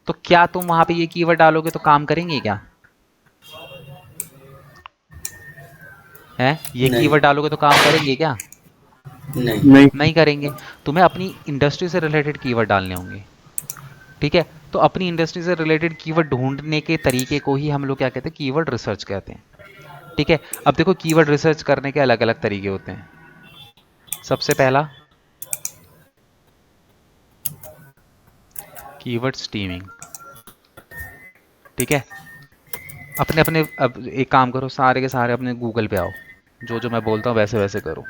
[SPEAKER 2] तो क्या तुम वहां पे ये कीवर्ड डालोगे तो काम करेंगे क्या, है ये
[SPEAKER 1] नहीं।
[SPEAKER 2] कीवर्ड डालोगे तो काम करेंगे क्या,
[SPEAKER 1] नहीं।
[SPEAKER 2] नहीं करेंगे। तुम्हें अपनी इंडस्ट्री से रिलेटेड कीवर्ड डालने होंगे। ठीक है, तो अपनी इंडस्ट्री से रिलेटेड कीवर्ड ढूंढने के तरीके को ही हम लोग क्या कहते हैं, कीवर्ड रिसर्च कहते हैं। ठीक है, अब देखो कीवर्ड रिसर्च करने के अलग अलग तरीके होते हैं। सबसे पहला कीवर्ड स्टीमिंग। ठीक है, अपने अपने, अब एक काम करो सारे के सारे अपने गूगल पे आओ, जो जो मैं बोलता हूँ वैसे वैसे करो।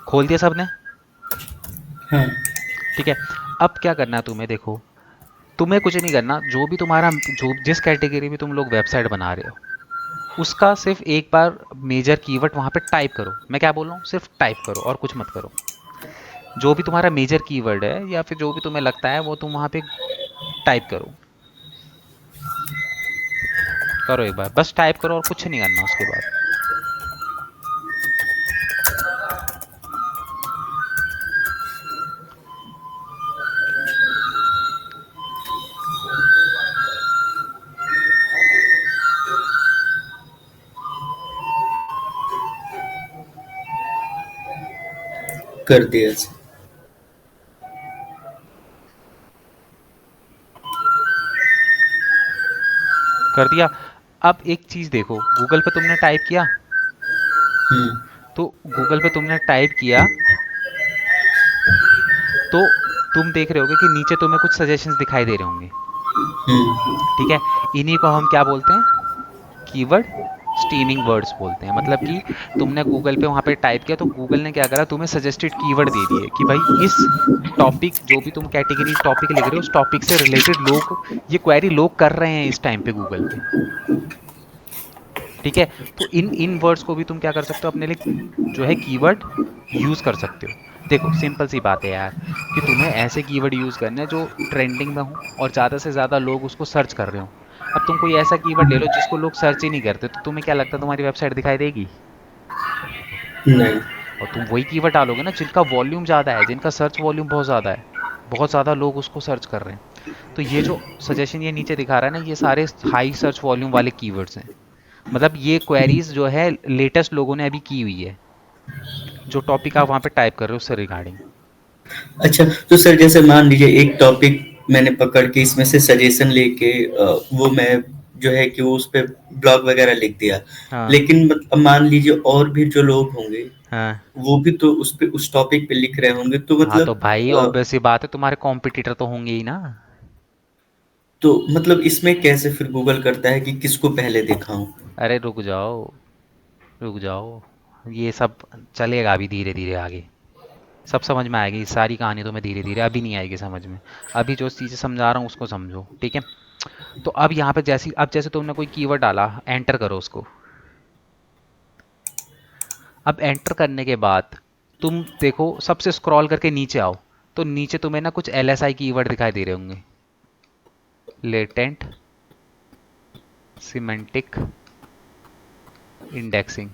[SPEAKER 2] खोल दिया सबने।
[SPEAKER 1] हाँ।
[SPEAKER 2] ठीक है, अब क्या करना है तुम्हें, देखो तुम्हें कुछ नहीं करना, जो भी तुम्हारा, जो जिस कैटेगरी में तुम लोग वेबसाइट बना रहे हो उसका सिर्फ एक बार मेजर कीवर्ड वहां पे टाइप करो। मैं क्या बोल रहा हूँ, सिर्फ टाइप करो और कुछ मत करो। जो भी तुम्हारा मेजर कीवर्ड है या फिर जो भी तुम्हें लगता है वो तुम वहां पे टाइप करो। करो एक बार, बस टाइप करो और कुछ नहीं करना उसके बाद।
[SPEAKER 1] कर दिया सर।
[SPEAKER 2] कर दिया। अब एक चीज़ देखो, गूगल पे तुमने टाइप किया,
[SPEAKER 1] हम्म।
[SPEAKER 2] तो गूगल पे तुमने टाइप किया तो तुम देख रहे होगे कि नीचे तुम्हें कुछ सजेशंस दिखाई दे रहे होंगे।
[SPEAKER 1] हम्म।
[SPEAKER 2] ठीक है, इन्हीं को हम क्या बोलते हैं, कीवर्ड स्टीमिंग वर्ड्स बोलते हैं। मतलब कि तुमने गूगल पे वहां पे टाइप किया तो गूगल ने क्या करा, तुम्हें सजेस्टेड कीवर्ड दे दिए कि भाई इस टॉपिक, जो भी तुम कैटेगरी टॉपिक लिख रहे हो, उस टॉपिक से रिलेटेड लोग, ये क्वेरी लोग कर रहे हैं इस टाइम पे गूगल पे। ठीक है, तो इन इन वर्ड्स को भी तुम क्या कर सकते हो, अपने लिए जो है कीवर्ड यूज कर सकते हो। देखो सिंपल सी बात है यार, कि तुम्हें ऐसे कीवर्ड यूज करने हैं जो ट्रेंडिंग में हो और ज़्यादा से ज़्यादा लोग उसको सर्च कर रहे हो। अब तुम कोई ऐसा कीवर्ड ले लो जिसको लोग सर्च ही नहीं करते, तो तुम्हें क्या लगता है तुम्हारी वेबसाइट दिखाई देगी?
[SPEAKER 1] नहीं।
[SPEAKER 2] और तुम वही कीवर्ड डालोगे ना जिनका वॉल्यूम ज़्यादा है, जिनका सर्च वॉल्यूम बहुत ज़्यादा है, बहुत ज़्यादा लोग उसको सर्च कर रहे हैं। तो ये जो सजेशन ये नीचे दिखा रहा है ना, ये सारे हाई सर्च वॉल्यूम वाले कीवर्ड्स हैं। मतलब ये क्वेरीज जो है लेटेस्ट लोगों ने अभी की हुई है, जो टॉपिक आप वहाँ पे टाइप कर रहे हो उससे रिगार्डिंग।
[SPEAKER 1] अच्छा, तो सर जैसे मान लीजिए एक टॉपिक मैंने पकड़ के इसमें से सजेशन लेके वो मैं जो है कि वो उस पे ब्लॉग वगैरह लिख दिया।
[SPEAKER 2] हाँ
[SPEAKER 1] लेकिन अब मान लीजिए और भी जो लोग होंगे,
[SPEAKER 2] हाँ।
[SPEAKER 1] वो भी तो उस पे उस टॉपिक पे लिख रहे होंगे, तो
[SPEAKER 2] हाँ तो
[SPEAKER 1] मतलब
[SPEAKER 2] भाई ऑब्वियस सी बात है, तुम्हारे कॉम्पिटिटर तो होंगे ही ना।
[SPEAKER 1] तो मतलब इसमें कैसे फिर गूगल करता है कि किसको पहले दिखाऊं?
[SPEAKER 2] अरे रुक जाओ, रुक जाओ, ये सब चलेगा अभी धीरे धीरे आगे, सब समझ में आएगी। सारी कहानी तुम्हें धीरे धीरे, अभी नहीं आएगी समझ में। अभी जो चीज़ें समझा रहा हूँ उसको समझो, ठीक है। तो अब यहाँ पे जैसी, अब जैसे तुमने कोई कीवर्ड डाला, एंटर करो उसको। अब एंटर करने के बाद तुम देखो, सबसे स्क्रॉल करके नीचे आओ, तो नीचे तुम्हें ना कुछ LSI कीवर्ड दिखाई दे रहे होंगे, लेटेंट सिमेंटिक इंडेक्सिंग।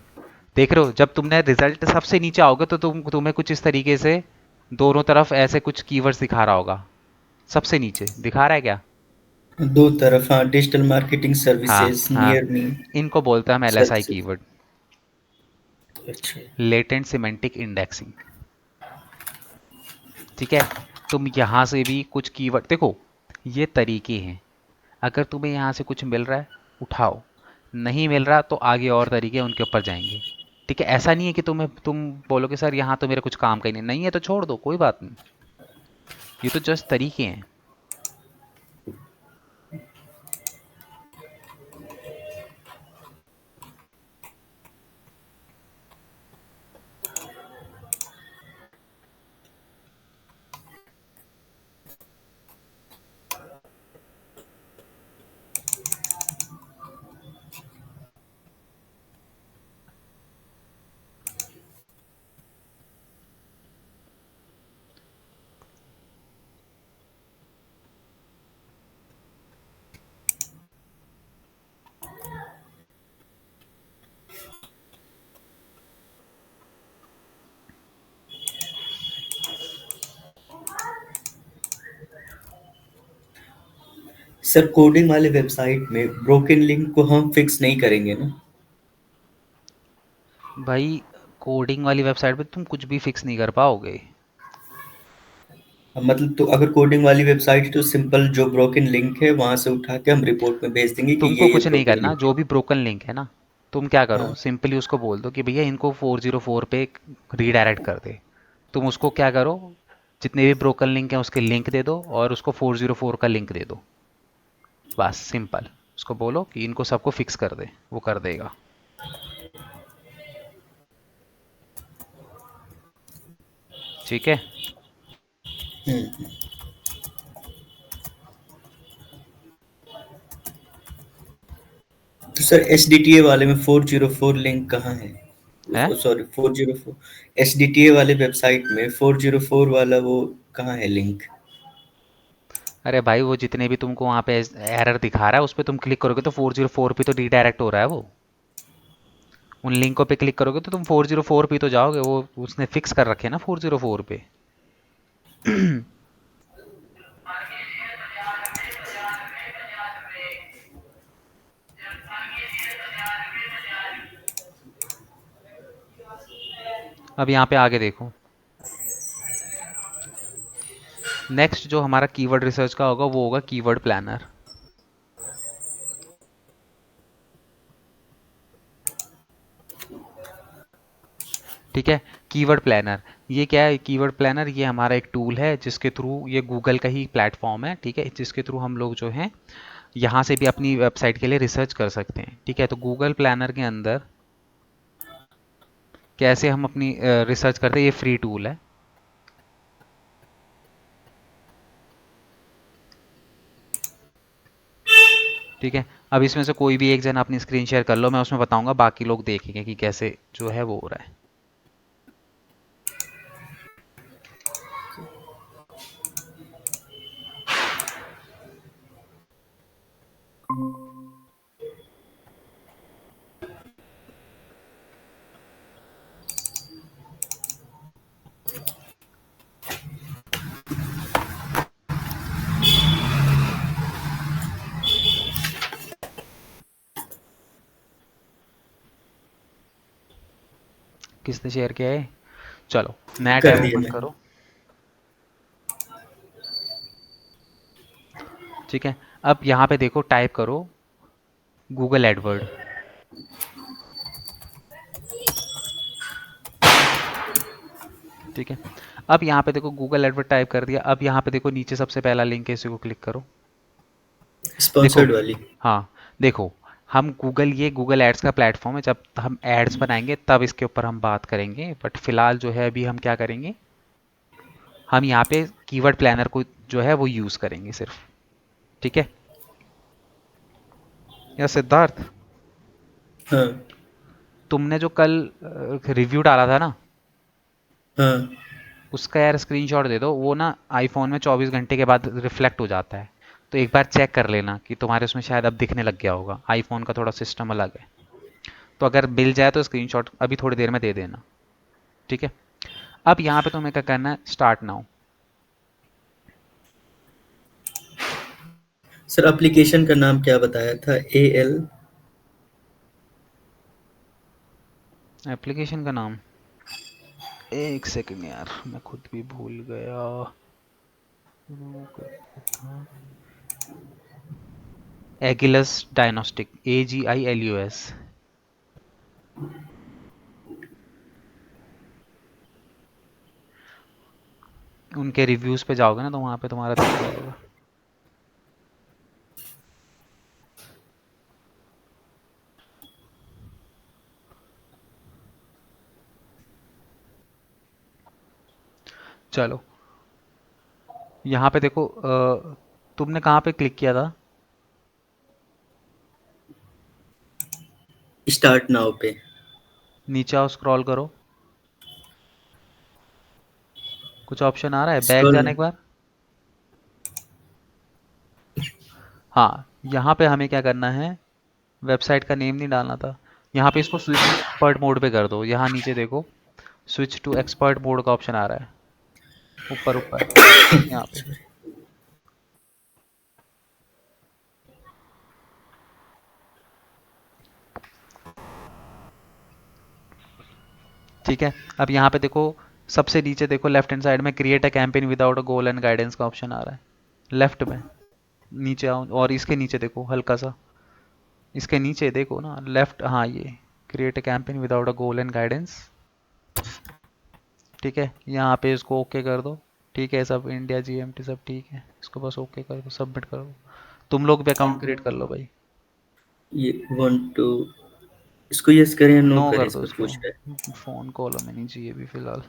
[SPEAKER 2] देख रहे हो, जब तुमने रिजल्ट सबसे नीचे आओगे तो तुम्हें कुछ इस तरीके से दोनों तरफ ऐसे कुछ कीवर्ड्स दिखा रहा होगा। सबसे नीचे दिखा रहा है क्या?
[SPEAKER 1] दो तरफ, हाँ, डिजिटल मार्केटिंग
[SPEAKER 2] हाँ
[SPEAKER 1] सर्विसेज,
[SPEAKER 2] हाँ,
[SPEAKER 1] नियर मी
[SPEAKER 2] इनको बोलते हैं हम LSI
[SPEAKER 1] सर्विसेज।
[SPEAKER 2] कीवर्ड,
[SPEAKER 1] अच्छा।
[SPEAKER 2] Latent semantic indexing. ठीक है, तुम यहाँ से भी कुछ कीवर्ड देखो, ये तरीके हैं। अगर तुम्हें यहाँ से कुछ मिल रहा है उठाओ, नहीं मिल रहा तो आगे और तरीके हैं, उनके ऊपर जाएंगे। ठीक है, ऐसा नहीं है कि तुम बोलोगे सर यहाँ तो मेरे कुछ काम का ही नहीं, नहीं है तो छोड़ दो, कोई बात नहीं। ये तो जस्ट तरीके हैं।
[SPEAKER 1] सर कोडिंग वाले वेबसाइट में ब्रोकन लिंक को हम फिक्स नहीं करेंगे ना?
[SPEAKER 2] भाई कोडिंग वाली वेबसाइट पे तुम कुछ भी फिक्स नहीं कर पाओगे।
[SPEAKER 1] मतलब तो अगर कोडिंग वाली वेबसाइट तो सिंपल जो ब्रोकन लिंक है वहां से उठा के हम रिपोर्ट में भेज देंगे कि
[SPEAKER 2] तुमको
[SPEAKER 1] ये
[SPEAKER 2] कुछ नहीं
[SPEAKER 1] ब्रोकन
[SPEAKER 2] करना,
[SPEAKER 1] लिंक
[SPEAKER 2] जो
[SPEAKER 1] है।
[SPEAKER 2] भी ब्रोकन लिंक है ना, तुम क्या करो,
[SPEAKER 1] हाँ।
[SPEAKER 2] सिंपली उसको बोल दो कि भैया इनको 404 पे रीडायरेक्ट कर दे। तुम उसको क्या करो, जितने भी ब्रोकन लिंक हैं उसके लिंक दे दो और उसको 404 का लिंक दे दो। बस सिंपल, उसको बोलो कि इनको सबको फिक्स कर दे, वो कर देगा। ठीक है।
[SPEAKER 1] हम्म। तो सर एसडीटीए वाले में 404 लिंक कहाँ है?
[SPEAKER 2] है,
[SPEAKER 1] सॉरी, 404 एसडीटीए वाले वेबसाइट में 404 वाला वो कहाँ है लिंक?
[SPEAKER 2] अरे भाई वो जितने भी तुमको वहाँ पे एरर दिखा रहा है उस पर तुम क्लिक करोगे तो 404 पे तो रीडायरेक्ट हो रहा है वो। उन लिंकों पे क्लिक करोगे तो तुम 404 पे तो जाओगे, वो उसने फिक्स कर रखे हैं ना 404 पे। अब यहाँ पे आगे देखो, नेक्स्ट जो हमारा कीवर्ड रिसर्च का होगा वो होगा कीवर्ड प्लानर। ठीक है, कीवर्ड प्लानर ये क्या है? कीवर्ड प्लानर ये हमारा एक टूल है जिसके थ्रू, ये गूगल का ही प्लेटफॉर्म है, ठीक है, जिसके थ्रू हम लोग जो है यहाँ से भी अपनी वेबसाइट के लिए रिसर्च कर सकते हैं। ठीक है, तो गूगल प्लानर के अंदर कैसे हम अपनी रिसर्च करते हैं, ये फ्री टूल है। ठीक है, अब इसमें से कोई भी एक जन अपनी स्क्रीन शेयर कर लो, मैं उसमें बताऊंगा, बाकी लोग देखेंगे कि कैसे जो है वो हो रहा है। किसने शेयर किया है? चलो नया
[SPEAKER 1] कर
[SPEAKER 2] टैब
[SPEAKER 1] दिया
[SPEAKER 2] ओपन
[SPEAKER 1] मैंने।
[SPEAKER 2] करो। ठीक है, अब यहाँ पे देखो, टाइप करो गूगल एडवर्ड। ठीक है, अब यहाँ पे देखो गूगल एडवर्ड टाइप कर दिया। अब यहाँ पे देखो नीचे सबसे पहला लिंक है, इसी को क्लिक करो। देखो,
[SPEAKER 1] स्पॉन्सर्ड वाली।
[SPEAKER 2] हाँ देखो, हम गूगल, ये गूगल एड्स का प्लेटफॉर्म है, जब हम एड्स बनाएंगे तब इसके ऊपर हम बात करेंगे, बट फिलहाल जो है अभी हम क्या करेंगे, हम यहाँ पे कीवर्ड प्लानर को जो है वो यूज़ करेंगे सिर्फ। ठीक है, या सिद्धार्थ,
[SPEAKER 1] हाँ।
[SPEAKER 2] तुमने जो कल रिव्यू डाला था ना,
[SPEAKER 1] हाँ।
[SPEAKER 2] उसका यार स्क्रीनशॉट दे दो। वो ना आईफोन में 24 घंटे के बाद रिफ्लेक्ट हो जाता है, तो एक बार चेक कर लेना कि तुम्हारे उसमें शायद अब दिखने लग गया होगा। आईफोन का थोड़ा सिस्टम अलग है, तो अगर मिल जाए तो स्क्रीनशॉट अभी थोड़ी देर में दे देना। ठीक है, अब यहाँ पे तुम्हें क्या करना है, स्टार्ट नाउ।
[SPEAKER 1] सर एप्लीकेशन का नाम क्या बताया था? AL?
[SPEAKER 2] एप्लीकेशन का नाम, एक सेकंड यार, मैं खुद भी भूल गया। एगिलस डायग्नोस्टिक, AGILUS। उनके रिव्यूज पे जाओगे ना तो वहां पे तुम्हारा दिख जाएगा। चलो यहाँ पे देखो, तुमने कहाँ पे क्लिक किया था?
[SPEAKER 1] स्टार्ट नाउ पे।
[SPEAKER 2] नीचे आओ, स्क्रॉल करो, कुछ ऑप्शन आ रहा है, बैक
[SPEAKER 1] स्क्रॉल।
[SPEAKER 2] जाने एक बार। हाँ, यहाँ पे हमें क्या करना है, वेबसाइट का नेम नहीं डालना था। यहाँ पे इसको स्विच टू एक्सपर्ट मोड पे कर दो। यहाँ नीचे देखो, स्विच टू एक्सपर्ट मोड का ऑप्शन आ रहा है, ऊपर ऊपर यहाँ पे। ठीक है, अब यहाँ पे देखो, सबसे नीचे देखो लेफ्ट हैंड साइड में, create a campaign without a goal and guidance का ऑप्शन आ रहा है, लेफ्ट में। नीचे आओ और इसके नीचे देखो हल्का सा, इसके नीचे देखो ना लेफ्ट, हाँ ये create a campaign without a goal and guidance. ठीक है, यहाँ पे इसको ओके कर दो। ठीक है, सब इंडिया GMT सब ठीक है, इसको बस ओके कर दो, सबमिट कर दो। तुम लोग भी अकाउंट क्रिएट कर लो भाई।
[SPEAKER 1] ये वांट टू, इसको यस करें या नो
[SPEAKER 2] नो
[SPEAKER 1] करें,
[SPEAKER 2] कर दो
[SPEAKER 1] इसमें
[SPEAKER 2] इसको,
[SPEAKER 1] पूछ रहा है।
[SPEAKER 2] फ़ोन कॉल हमें नहीं चाहिए अभी फ़िलहाल।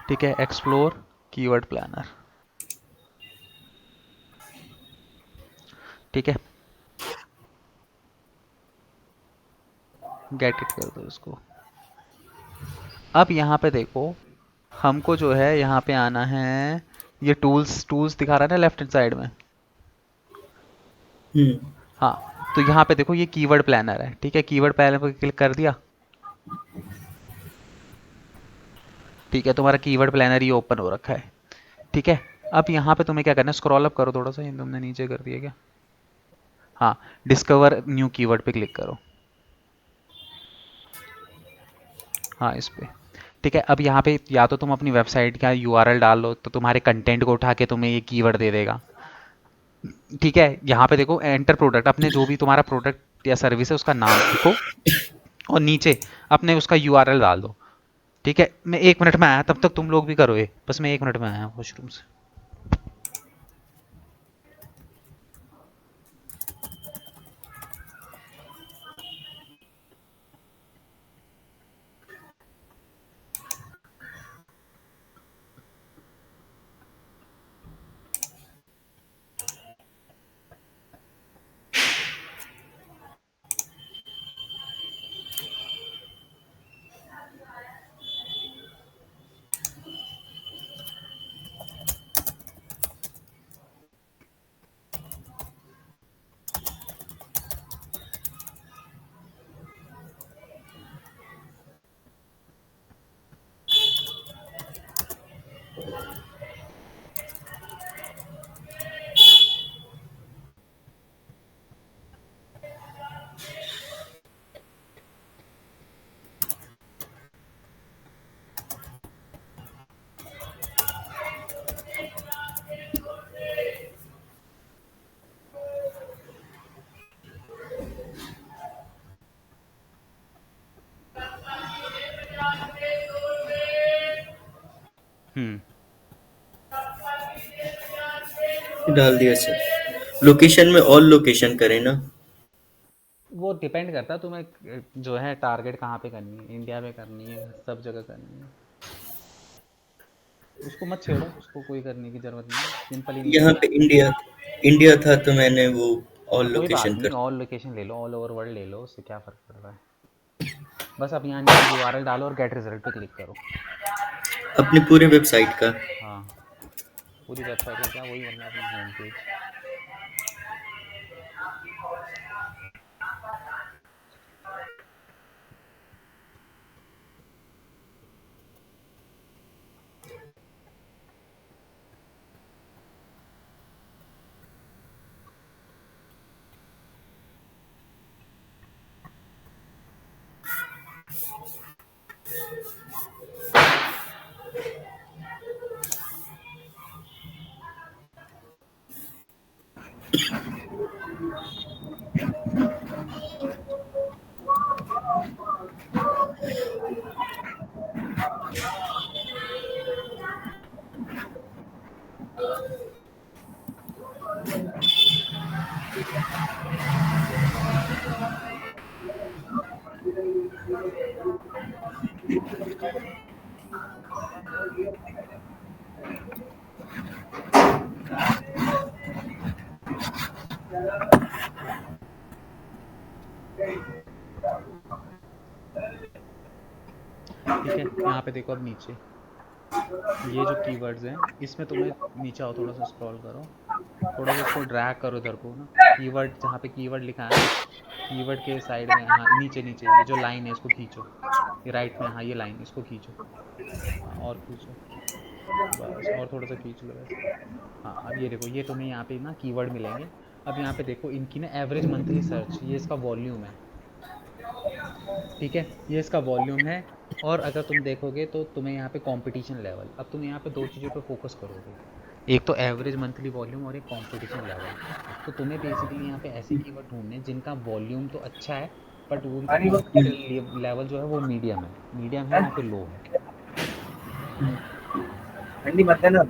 [SPEAKER 2] ठीक है, एक्सप्लोर कीवर्ड प्लानर। ठीक है, गेट इट कर दो इसको। अब यहाँ पे देखो, हमको जो है यहाँ पे आना है, ये टूल्स टूल्स दिखा रहा है ना लेफ्ट हैंड साइड में।
[SPEAKER 1] हम्म।
[SPEAKER 2] हाँ, तो यहाँ पे देखो ये कीवर्ड प्लानर है। ठीक है, कीवर्ड प्लानर पर क्लिक कर दिया। ठीक है, तुम्हारा कीवर्ड प्लानर ही ओपन हो रखा है। ठीक है, अब यहाँ पे तुम्हें क्या करना है, स्क्रॉल अप करो थोड़ा सा, ये तुमने नीचे कर दिया क्या? हाँ, डिस्कवर न्यू कीवर्ड पे क्लिक करो। हाँ, इस पे ठीक है, अब यहाँ पे या तो तुम अपनी वेबसाइट का यूआरएल डाल लो तो तुम्हारे कंटेंट को उठा के तुम्हें ये कीवर्ड दे देगा। ठीक है, यहाँ पे देखो एंटर प्रोडक्ट, अपने जो भी तुम्हारा प्रोडक्ट या सर्विस है उसका नाम लिखो और नीचे अपने उसका यूआरएल डाल दो। ठीक है, मैं 1 मिनट में आया, तब तक तुम लोग भी करो ये, बस मैं 1 मिनट में आया वॉशरूम से। हम्म।
[SPEAKER 1] डाल दिया सर। लोकेशन में ऑल लोकेशन करें ना?
[SPEAKER 2] वो डिपेंड करता है तुम्हें जो है टारगेट कहाँ पे करनी है, इंडिया पे करनी है, सब जगह करनी है। उसको मत छेड़ो, उसको कोई करने की जरूरत नहीं है, सिंपल ही नीचे
[SPEAKER 1] यहाँ पे
[SPEAKER 2] जाना है।
[SPEAKER 1] इंडिया इंडिया था तो मैंने वो
[SPEAKER 2] तो
[SPEAKER 1] ऑल
[SPEAKER 2] कोई बात
[SPEAKER 1] लोकेशन
[SPEAKER 2] नहीं,
[SPEAKER 1] कर।
[SPEAKER 2] ऑल लोकेशन ले लो, ऑल ओवर वर्ल्ड ले लो, उससे क्या फ़र्क पड़ रहा है। बस अब यहाँ नीचे यूआरएल डालो और गेट रिजल्ट पे क्लिक करो।
[SPEAKER 1] अपनी पूरे वेबसाइट का।
[SPEAKER 2] हाँ, पूरी वेबसाइट का क्या, वही करना अपना होम पेज। ठीक है, यहाँ पे देखो अब नीचे ये जो कीवर्ड्स हैं, इसमें तुम्हें नीचे आओ, थोड़ा सा स्क्रॉल करो, थोड़ा सा इसको ड्रैग करो इधर को ना, कीवर्ड जहाँ पे कीवर्ड लिखा है ना, कीवर्ड के साइड में, हाँ नीचे नीचे ये जो लाइन है इसको खींचो, ये राइट में, हाँ ये लाइन इसको खींचो, हाँ और खींचो, बस और थोड़ा सा खींच लो ऐसे। हाँ अब ये देखो, ये तुम्हें यहाँ पे ना कीवर्ड मिलेंगे। अब यहाँ पे देखो इनकी ना एवरेज मंथली सर्च, ये इसका वॉल्यूम है। ठीक है, ये इसका वॉल्यूम है। और अगर तुम देखोगे तो तुम्हें यहाँ पे कंपटीशन लेवल, अब तुम यहाँ पे दो चीज़ों पे फोकस करोगे, एक तो एवरेज मंथली वॉल्यूम और एक कंपटीशन लेवल। तो तुम्हें बेसिकली यहाँ पे ऐसे कीवर्ड ढूंढने जिनका वॉल्यूम तो अच्छा है बट वो उनका कंपटीशन लेवल जो है वो मीडियम है, मीडियम है या फिर लो है।
[SPEAKER 3] ठंडी मत देना।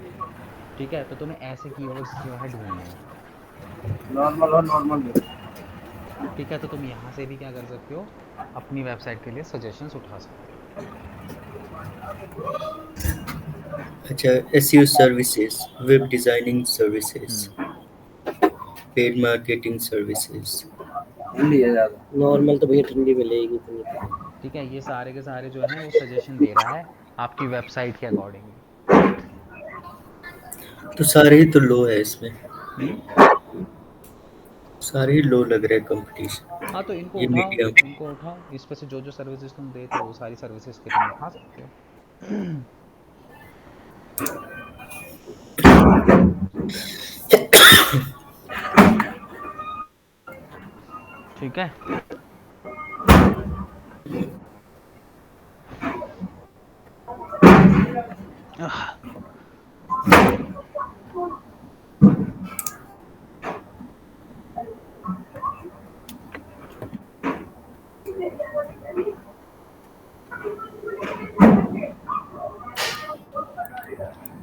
[SPEAKER 2] ठीक है, तो तुम्हें ऐसे कीवर्ड्स जो है ढूंढने हैं।
[SPEAKER 3] नॉर्मल और नॉर्मल दे।
[SPEAKER 2] ठीक है, तो तुम यहाँ से भी क्या कर सकते हो, अपनी वेबसाइट के लिए सजेशंस उठा सकते हो।
[SPEAKER 1] अच्छा, SEO services, web designing services,
[SPEAKER 2] hmm.
[SPEAKER 1] Paid marketing services.
[SPEAKER 3] ठंडी है ज्यादा। नॉर्मल तो भैया ठंडी मिलेगी इतनी।
[SPEAKER 2] ठीक है, ये सारे के सारे जो हैं वो सजेशन दे रहा है आपकी वेबसाइट के अकॉर्डिंगली।
[SPEAKER 1] तो सारे ही तो लो है इसमें,
[SPEAKER 2] हम्म।
[SPEAKER 1] सारे ही लो लग रहे हैं कंपटीशन।
[SPEAKER 2] हाँ तो इनको
[SPEAKER 1] ये
[SPEAKER 2] उठाओ,
[SPEAKER 1] मीडियम।
[SPEAKER 2] इनको उठाओ, इस पे से जो जो सर्विसेज तुम देते हो वो सारी सर्विसेज के तुम उठा सकते हो। ठीक है। आह,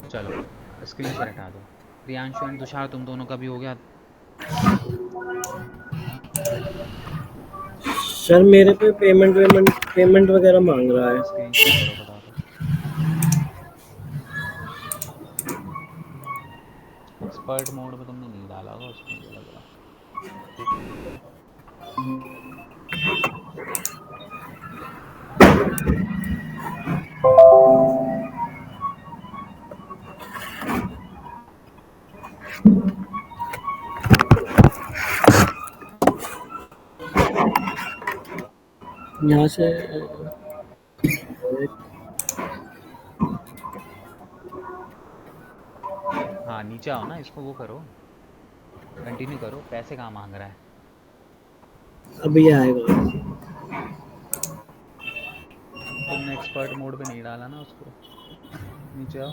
[SPEAKER 2] चलो स्क्रीन शेयर हटा दो। प्रियांशु एंड तुषार तुम दोनों का भी हो गया।
[SPEAKER 3] सर मेरे पे पेमेंट वगैरह मांग रहा है।
[SPEAKER 2] स्क्रीन शेयर करो फटाफट। एक्सपर्ट मोड में तुमने नहीं डाला होगा उसको, मुझे लग रहा।
[SPEAKER 3] यहाँ से
[SPEAKER 2] हाँ नीचे आओ ना, इसको वो करो, कंटिन्यू करो। पैसे कहाँ मांग रहा है?
[SPEAKER 3] अभी आएगा।
[SPEAKER 2] तुमने एक्सपर्ट मोड पे नहीं डाला ना उसको। नीचे आओ,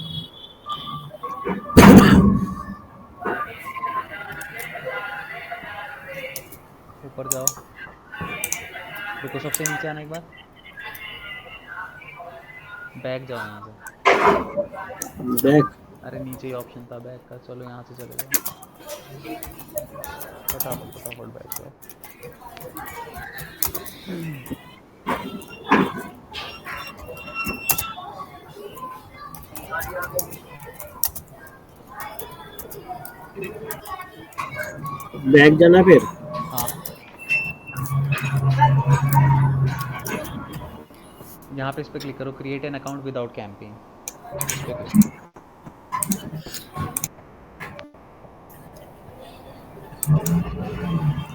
[SPEAKER 2] ऊपर जाओ, रुको सबसे नीचे आना एक बार, बैक जाओ यहाँ से।
[SPEAKER 3] बैक।
[SPEAKER 2] अरे नीचे ही ऑप्शन था बैक का, चलो यहाँ से चले जाओ, फटाफट फटाफट बैक जाओ।
[SPEAKER 3] बैक जाना फिर।
[SPEAKER 2] हाँ यहाँ पे इस पर क्लिक करो, create an account without campaign, इस पर क्लिक करो।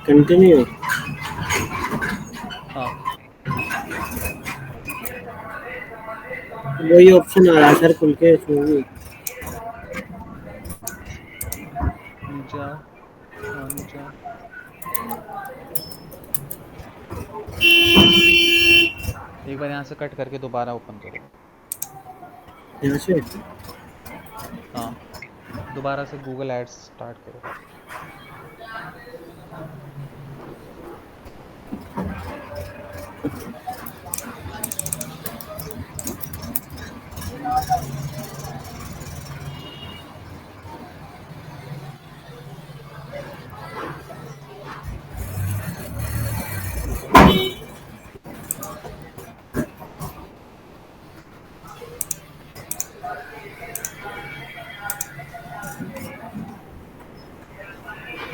[SPEAKER 3] कंटिन्यू।
[SPEAKER 2] हाँ
[SPEAKER 3] वही ऑप्शन आ रहा है सर खुल के इसमें भी।
[SPEAKER 2] नीचे आओ, हाँ नीचे आओ, एक बार यहाँ से कट करके दोबारा ओपन करो।
[SPEAKER 3] यहाँ से
[SPEAKER 2] हाँ दोबारा से गूगल एड्स स्टार्ट करो।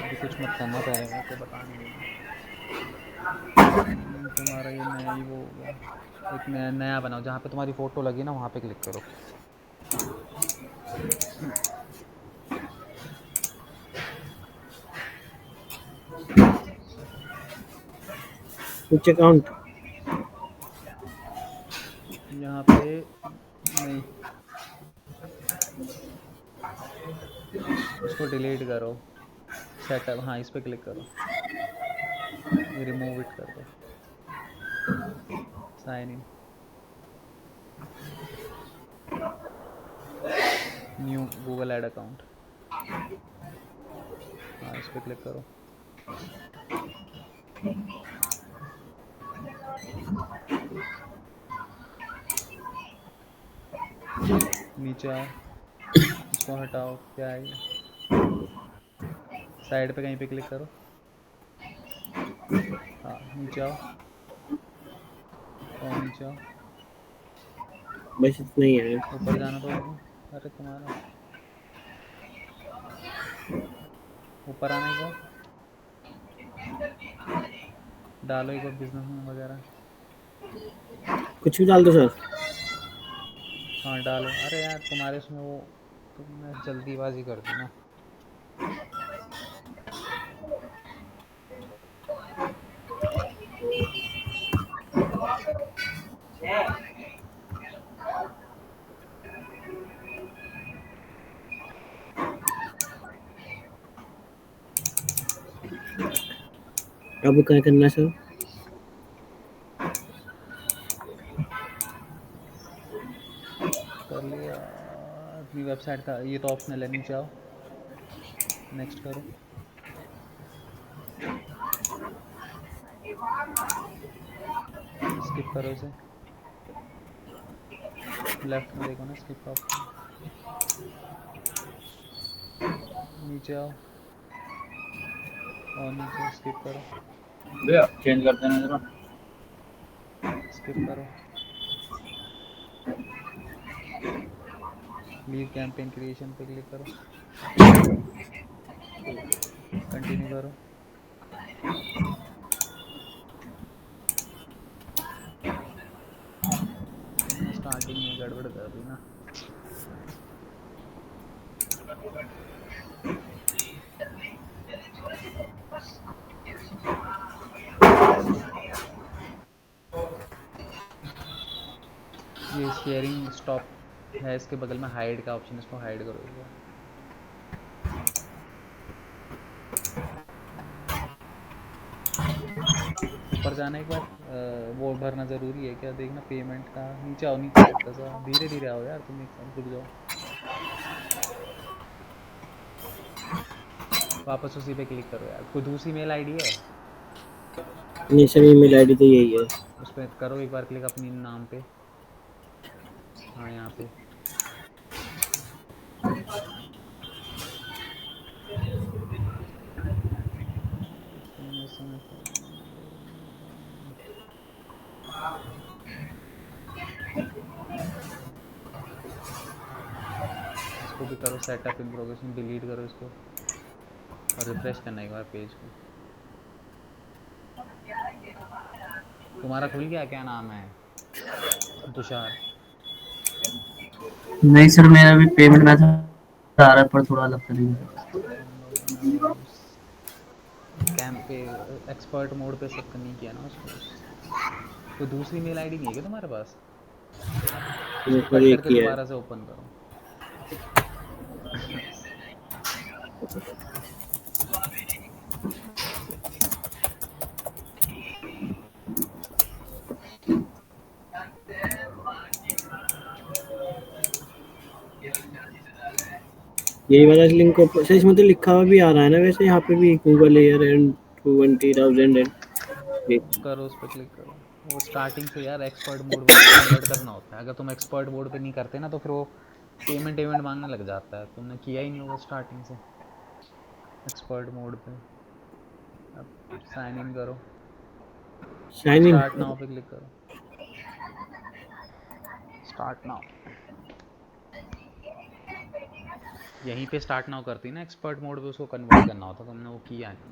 [SPEAKER 2] अभी कुछ मत करना, पहले मेरे को बताने देना। तुम्हारा ये नया ही वो हो गया, एक नया नया बनाओ, जहाँ पे तुम्हारी फ़ोटो लगी ना वहाँ पे क्लिक करो।
[SPEAKER 3] कुछ अकाउंट।
[SPEAKER 2] यहाँ पे नहीं, उसको डिलीट करो, सेटअप, हाँ इस पर क्लिक करो, ये रिमूव इट कर दो, sign in, new Google add account, हाँ इस पर क्लिक करो। नीचे आओ, इसको हटाओ, क्या है ये, साइड पे कहीं पे क्लिक करो, हाँ नीचे आओ, और नीचे आओ,
[SPEAKER 3] बस इतना ही है।
[SPEAKER 2] ऊपर जाना तो होगा। अरे तुम्हारा ऊपर आना एक बार, डालो एक बार बिजनेस वगैरह,
[SPEAKER 3] कुछ भी डाल दो सर।
[SPEAKER 2] हाँ डालो। अरे यार तुम्हारे उसमें वो, तुमने जल्दीबाजी कर दी ना।
[SPEAKER 3] अब क्या करना है सर?
[SPEAKER 2] कर लिया। वेबसाइट का ये तो ऑप्शनल है, नीचे आओ, नेक्स्ट करो, स्किप करो इसे, लेफ्ट में देखो ना स्किप का ऑप्शन, नीचे आओ और नीचे स्किप करो,
[SPEAKER 4] भैया चेंज कर देना जरा।
[SPEAKER 2] स्किप करो, लीव कैंपेन क्रिएशन पे क्लिक करो, कंटिन्यू करो, तुमने स्टार्टिंग में गड़बड़ कर दी ना। ये शेयरिंग स्टॉप है, इसके बगल में हाइड का ऑप्शन है, इसको हाइड करो एक बार। ऊपर जाना एक बार, वो भरना ज़रूरी है क्या देखना, पेमेंट का, नीचे आओ, नीचे हल्का सा धीरे धीरे आओ यार, तुम एक साथ रुक जाओ, वापस उसी पे क्लिक करो यार। कोई दूसरी मेल आईडी है?
[SPEAKER 3] नहीं सर, ईमेल आईडी तो यही है।
[SPEAKER 2] उस पर करो एक बार क्लिक अपनी नाम पे, हाँ यहाँ पे, इसको भी करो सेटअप इन प्रोग्रेस में, डिलीट करो इसको और रिफ्रेश करना एक बार पेज को। तुम्हारा खुल गया, क्या नाम है तुषार?
[SPEAKER 1] नहीं सर, मेरा भी पेमेंट मैथड आ रहा है पर थोड़ा अलग तरीके
[SPEAKER 2] कैंप पे एक्सपर्ट मोड पे सेट नहीं किया ना उसको। कोई दूसरी मेल आईडी नहीं है क्या तुम्हारे पास? इसको
[SPEAKER 3] मेरे
[SPEAKER 2] कट
[SPEAKER 3] एक
[SPEAKER 2] करके
[SPEAKER 3] ही है।
[SPEAKER 2] दोबारा से ओपन करो।
[SPEAKER 3] यही वाला लिंक को सर, इसमें तो लिखा हुआ भी आ रहा है ना वैसे, यहाँ पे भी गूगल एयर एंड 20,000 एंड
[SPEAKER 2] करो उस पर क्लिक करो। वो स्टार्टिंग से यार एक्सपर्ट मोड पे कन्वर्ट करना होता है, अगर तुम एक्सपर्ट मोड पे नहीं करते ना तो फिर वो पेमेंट मांगने लग जाता है, तुमने किया ही नहीं होगा स्टार्टिंग से एक्सपर्ट मोड पे। अब साइन इन करो,
[SPEAKER 3] साइन इन।
[SPEAKER 2] स्टार्ट नाउ पे क्लिक करो, स्टार्ट नाउ, यहीं पे स्टार्ट नाउ करती ना एक्सपर्ट मोड पे, उसको कन्वर्ट करना होता, तुमने वो किया नहीं,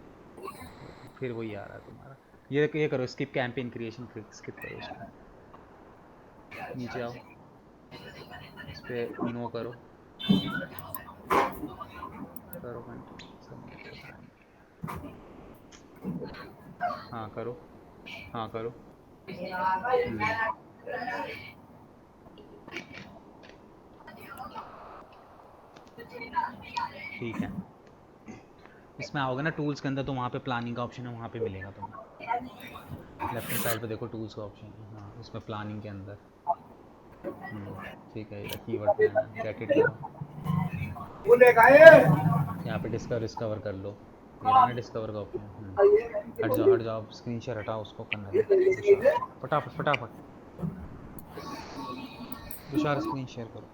[SPEAKER 2] फिर वही आ रहा है तुम्हारा। ये करो स्किप कैंपेन क्रिएशन, स्किप करो इसको, नीचे आओ, इस पर नो करो, करो कंटिन्यू, सबमिट पता नहीं, हाँ करो, हाँ करो, ठीक है। इसमें आओगे ना टूल्स के अंदर, तो वहाँ पे प्लानिंग का ऑप्शन है, वहाँ पे मिलेगा तुम्हें, लेफ्ट हैंड साइड पे देखो टूल्स का ऑप्शन है, हाँ इसमें प्लानिंग के अंदर, ठीक है, ये कीवर्ड प्लान है, गेट इट करो, यहाँ पे डिस्कवर कर लो, ये रहा ना डिस्कवर का ऑप्शन, हट जाओ, स्क्रीन शेयर हटाओ, उसको करने दो फटाफट फटाफट, तुषार स्क्रीन शेयर करो।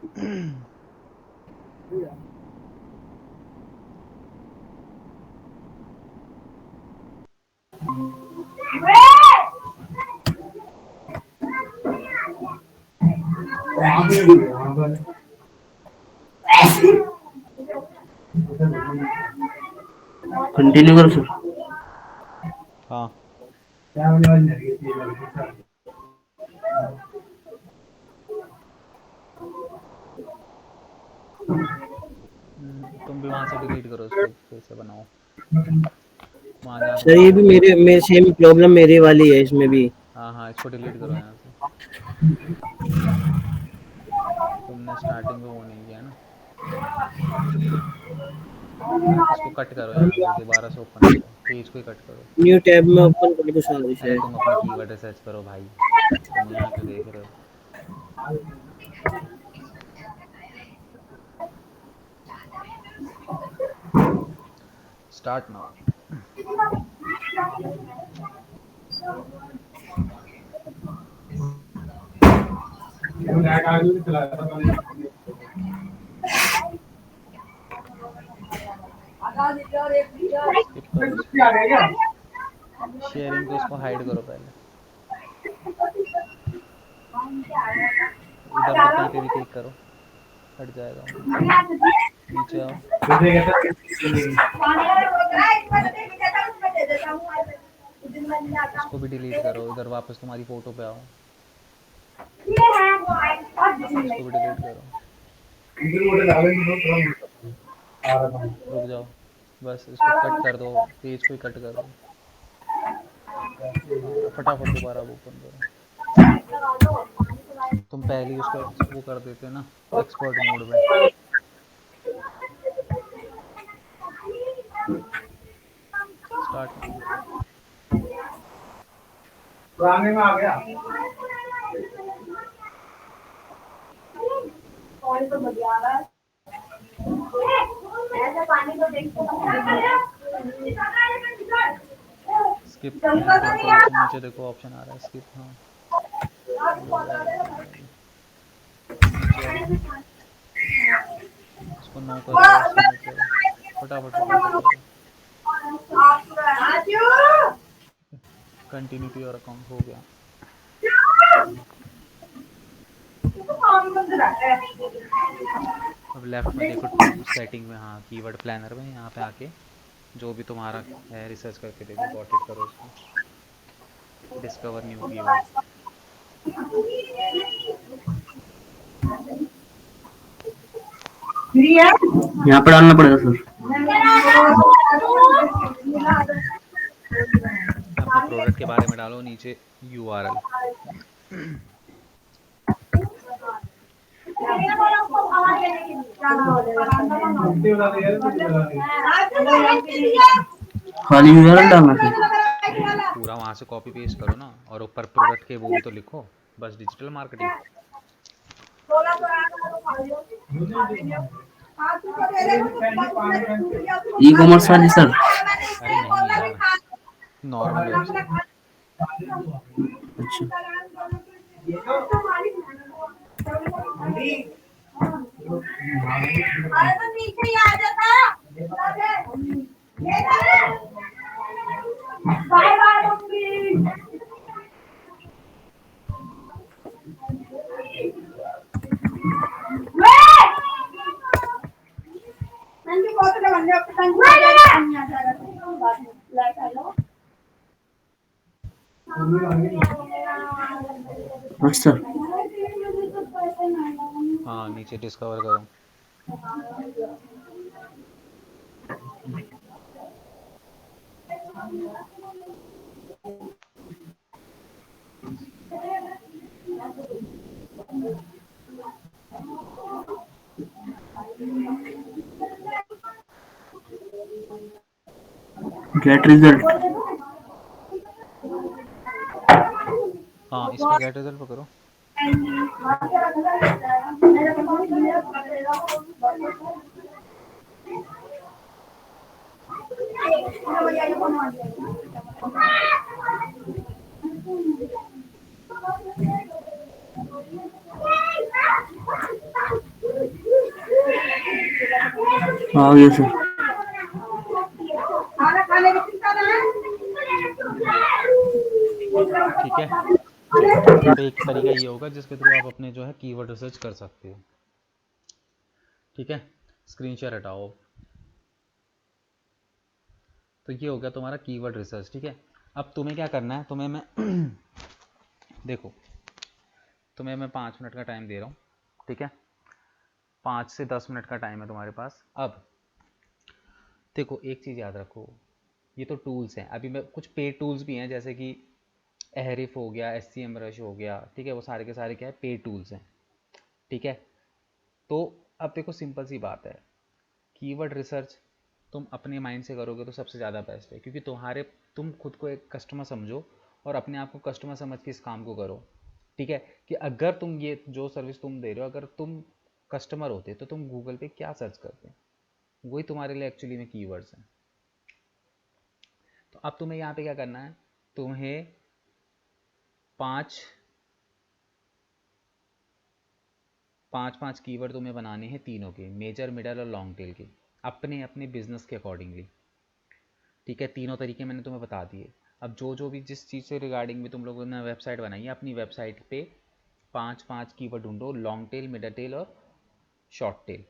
[SPEAKER 1] कंटिन्यू करो सर।
[SPEAKER 2] हाँ तुम भी वहाँ से डिलीट करो इसको, फिर से बनाओ वहाँ जहाँ
[SPEAKER 3] सर
[SPEAKER 2] तुमने
[SPEAKER 3] ये भी
[SPEAKER 2] बनाया था।
[SPEAKER 3] मेरे सेम प्रॉब्लम मेरे वाली है इसमें भी।
[SPEAKER 2] हाँ हाँ इसको डिलीट करो यहाँ से, तुमने स्टार्टिंग में वो नहीं किया ना, इसको कट करो यहाँ से, दोबारा से ओपन करो, पेज को ही कट करो।
[SPEAKER 3] न्यू टैब में ओपन कर दो सारी
[SPEAKER 2] अरे
[SPEAKER 3] से।
[SPEAKER 2] तुम अपनी कीवर्ड रिसर्च करो भाई, तुम यहाँ क्यों देख रहे हो? Start now. स्किप करो इसको, शेयरिंग को इसको हाइड करो पहले। इधर उधर कहीं पे भी क्लिक करो, हट जाएगा वहाँ। नीचे आओ, इसको भी डिलीट करो। इधर वापस तुम्हारी फ़ोटो पे आओ, इसको भी डिलीट करो। रुक जाओ, बस इसको कट कर दो, पेज को ही कट कर दो। हाँ, फटाफट दोबारा ओपन करो। तुम पहले ही उसको वो कर देते ना एक्सपर्ट मोड में। Start now.
[SPEAKER 5] पुराने में आ गया। कौन तो बढ़िया है। ऐसा पानी तो देखो।
[SPEAKER 2] स्किप कंसोलेशन, नीचे देखो ऑप्शन आ रहा है स्किप। हाँ, लोड आ गया, लोड आ गया। नीचे आओ, इसको नो कर दो, सबमिट करो, फटाफट फटाफट करो। कंटिन्यू टू योर अकाउंट हो गया। अब लेफ्ट में देखो टू सेटिंग में, हाँ कीवर्ड प्लानर में, यहाँ पे आके जो भी तुम्हारा है रिसर्च करके देखो, गॉट इट करो इसको, डिस्कवर न्यू कीवर्ड।
[SPEAKER 3] यहाँ पर डालना पड़ेगा सर।
[SPEAKER 2] अपने प्रोडक्ट के बारे में डालो, नीचे URL।
[SPEAKER 3] खाली यूआरएल डालना सर।
[SPEAKER 2] पूरा वहाँ से कॉपी पेस्ट करो ना, और ऊपर प्रोडक्ट के वो भी तो लिखो, बस डिजिटल मार्केटिंग।
[SPEAKER 3] ई कॉमर्स वाली सर।
[SPEAKER 2] अरे नहीं यार, नॉर्मल वेबसाइट।
[SPEAKER 3] अच्छा, अच्छा
[SPEAKER 2] हाँ, नीचे डिस्कवर करो।
[SPEAKER 3] Get result.
[SPEAKER 2] हाँ, इस पे गेट रिजल्ट पे करो।
[SPEAKER 3] आ गया सर।
[SPEAKER 2] ठीक है, अब एक तरीका ये होगा जिसके थ्रू आप अपने जो है कीवर्ड रिसर्च कर सकते हो। ठीक है, स्क्रीन शेयर हटाओ। तो ये हो गया तुम्हारा कीवर्ड रिसर्च। ठीक है, अब तुम्हें क्या करना है, तुम्हें मैं देखो, तुम्हें मैं 5 मिनट का टाइम दे रहा हूँ। ठीक है, 5 से 10 मिनट का टाइम है तुम्हारे पास। अब देखो, एक चीज़ याद रखो, ये तो टूल्स हैं। अभी मैं कुछ पेड टूल्स भी हैं, जैसे कि एहरिफ हो गया, SCMrush हो गया। ठीक है, वो सारे के सारे क्या है, पेड टूल्स हैं। ठीक है, तो अब देखो, सिंपल सी बात है, कीवर्ड रिसर्च तुम अपने माइंड से करोगे तो सबसे ज़्यादा बेस्ट है, क्योंकि तुम खुद को एक कस्टमर समझो और अपने आप को कस्टमर समझ के इस काम को करो। ठीक है, कि अगर तुम ये जो सर्विस तुम दे रहे हो, अगर तुम कस्टमर होते तो तुम गूगल पे क्या सर्च करते, वही तुम्हारे लिए एक्चुअली में कीवर्ड्स हैं। अब तुम्हें यहाँ पे क्या करना है, तुम्हें पाँच पाँच पाँच कीवर्ड तुम्हें बनाने हैं तीनों के, मेजर मिडल और लॉन्ग टेल के, अपने अपने बिजनेस के अकॉर्डिंगली। ठीक है, तीनों तरीके मैंने तुम्हें बता दिए। अब जो जो भी जिस चीज़ से रिगार्डिंग भी तुम लोगों ने वेबसाइट बनाई है, अपनी वेबसाइट पे पाँच पाँच कीवर्ड ढूंढो, लॉन्ग टेल, मिडल टेल और शॉर्ट टेल।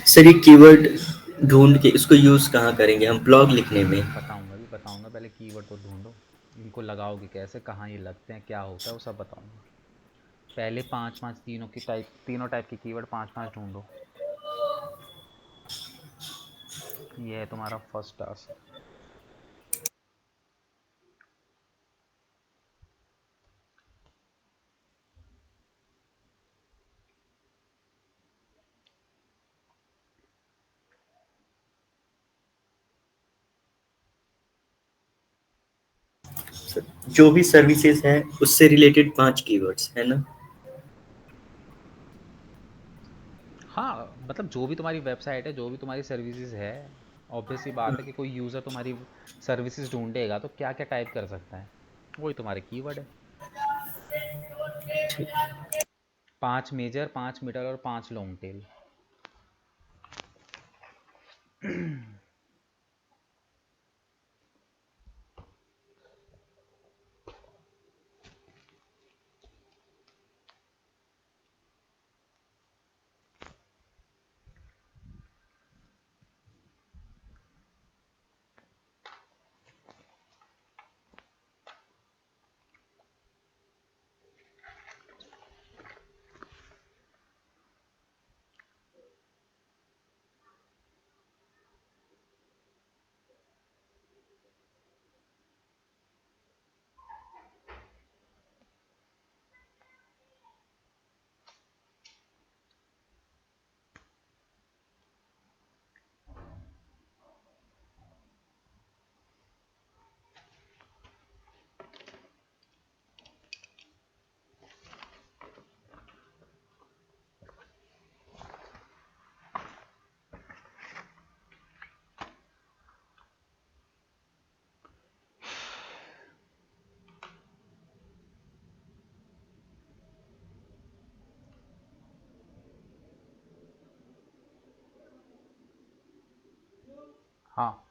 [SPEAKER 1] सर ये कीवर्ड ढूँढ के इसको यूज़ कहाँ करेंगे हम ब्लॉग लिखने में?
[SPEAKER 2] बताऊंगा भी, बताऊंगा, पहले कीवर्ड तो ढूंढो, इनको लगाओगे कैसे, कहाँ ये लगते हैं, क्या होता है, वो सब बताऊंगा। पहले पाँच पाँच तीनों टाइप के कीवर्ड पाँच पाँच ढूंढो। ये है तुम्हारा फर्स्ट टास्क।
[SPEAKER 1] सर, जो भी सर्विसेज है उससे रिलेटेड 5 कीवर्ड्स है ना?
[SPEAKER 2] हाँ, मतलब जो भी तुम्हारी वेबसाइट है, जो भी तुम्हारी सर्विसेज है, ऑब्वियस सी बात है कि कोई यूज़र तुम्हारी सर्विसेज ढूंढेगा तो क्या क्या टाइप कर सकता है, वही तुम्हारे कीवर्ड है। पांच मेजर, पांच मिडल और पांच लॉन्ग टेल। हाँ,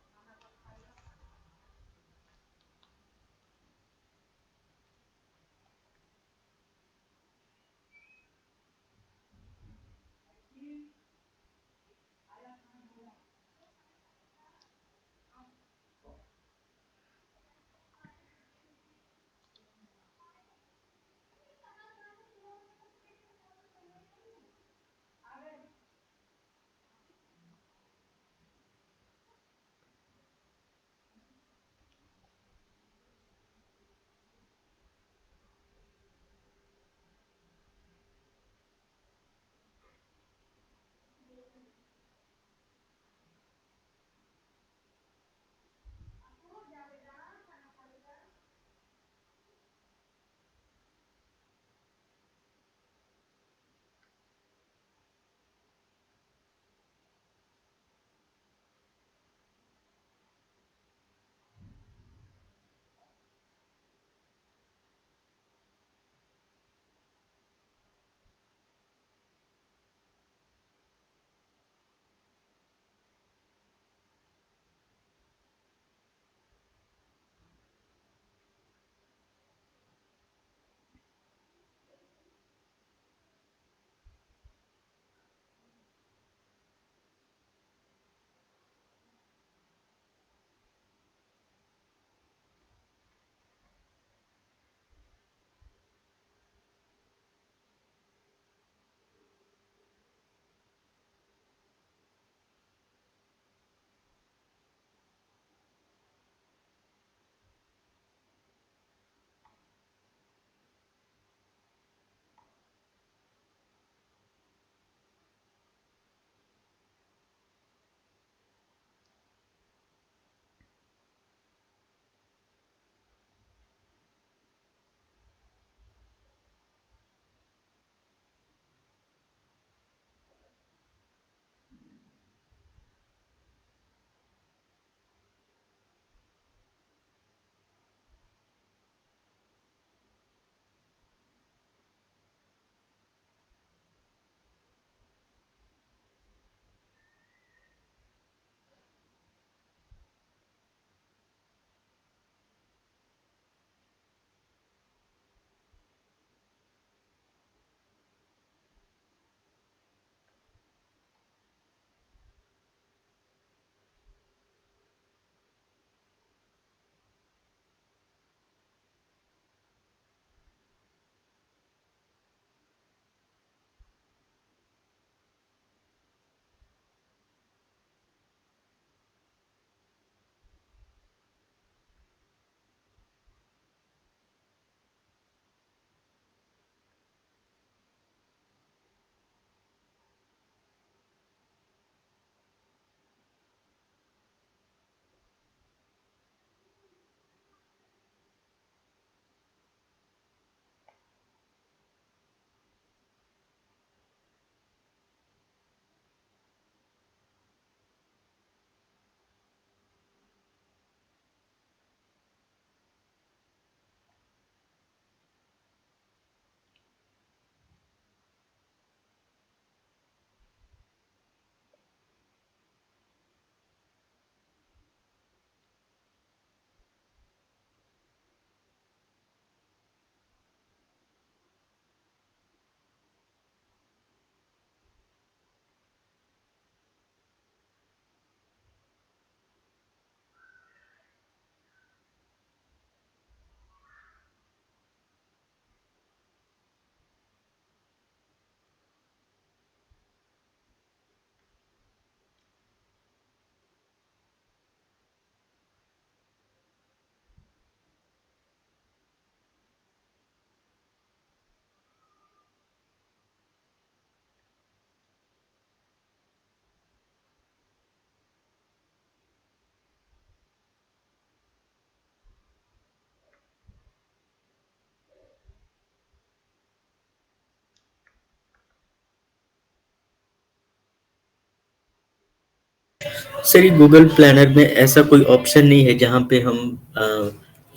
[SPEAKER 1] सर ये गूगल प्लानर में ऐसा कोई ऑप्शन नहीं है जहाँ पे हम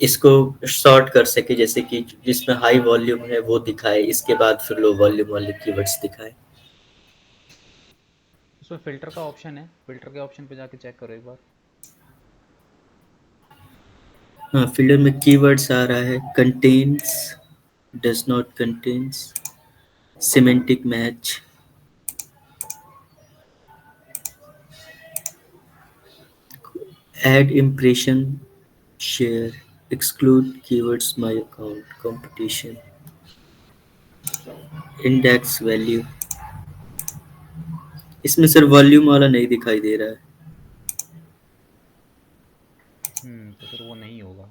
[SPEAKER 1] इसको सॉर्ट कर सके, जैसे कि जिसमें हाई वॉल्यूम है वो दिखाए, इसके बाद फिर लो वॉल्यूम वाले कीवर्ड्स दिखाए।
[SPEAKER 2] उसमें फ़िल्टर का ऑप्शन है, फ़िल्टर के ऑप्शन पे जाके चेक करो एक बार।
[SPEAKER 1] हाँ, फिल्टर में कीवर्ड्स आ रहा है, contains, does not contains, semantic match, add impression, share, exclude keywords, my account, competition, index value. इसमें सर वॉल्यूम वाला नहीं दिखाई दे रहा है।
[SPEAKER 2] तो फिर वो नहीं होगा।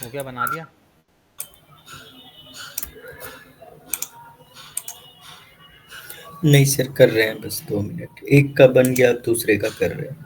[SPEAKER 2] हो गया, बना लिया?
[SPEAKER 1] नहीं सर, कर रहे हैं बस 2 मिनट। एक का बन गया, दूसरे का कर रहे हैं।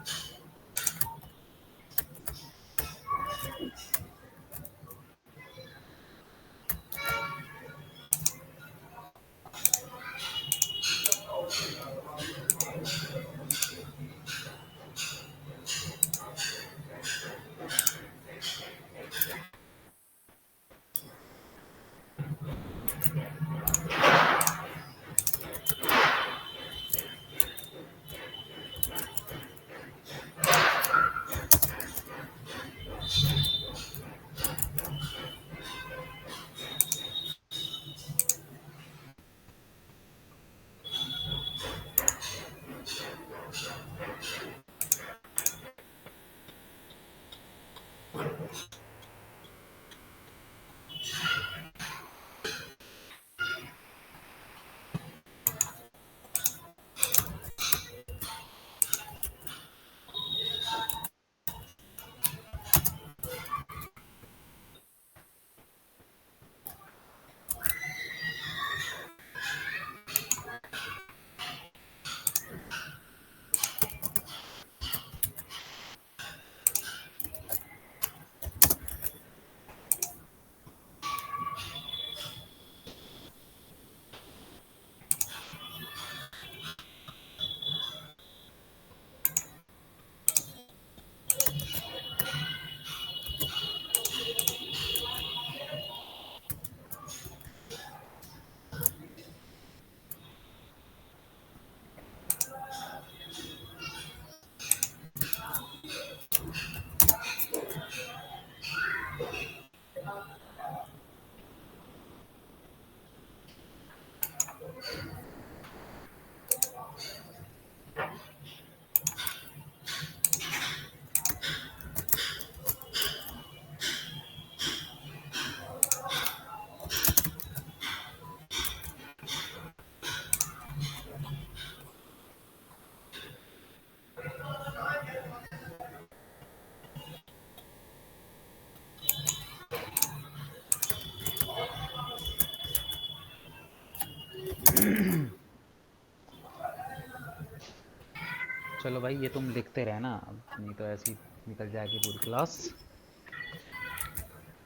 [SPEAKER 2] चलो भाई ये तुम लिखते रहना, अब नहीं तो ऐसी निकल जाएगी पूरी क्लास।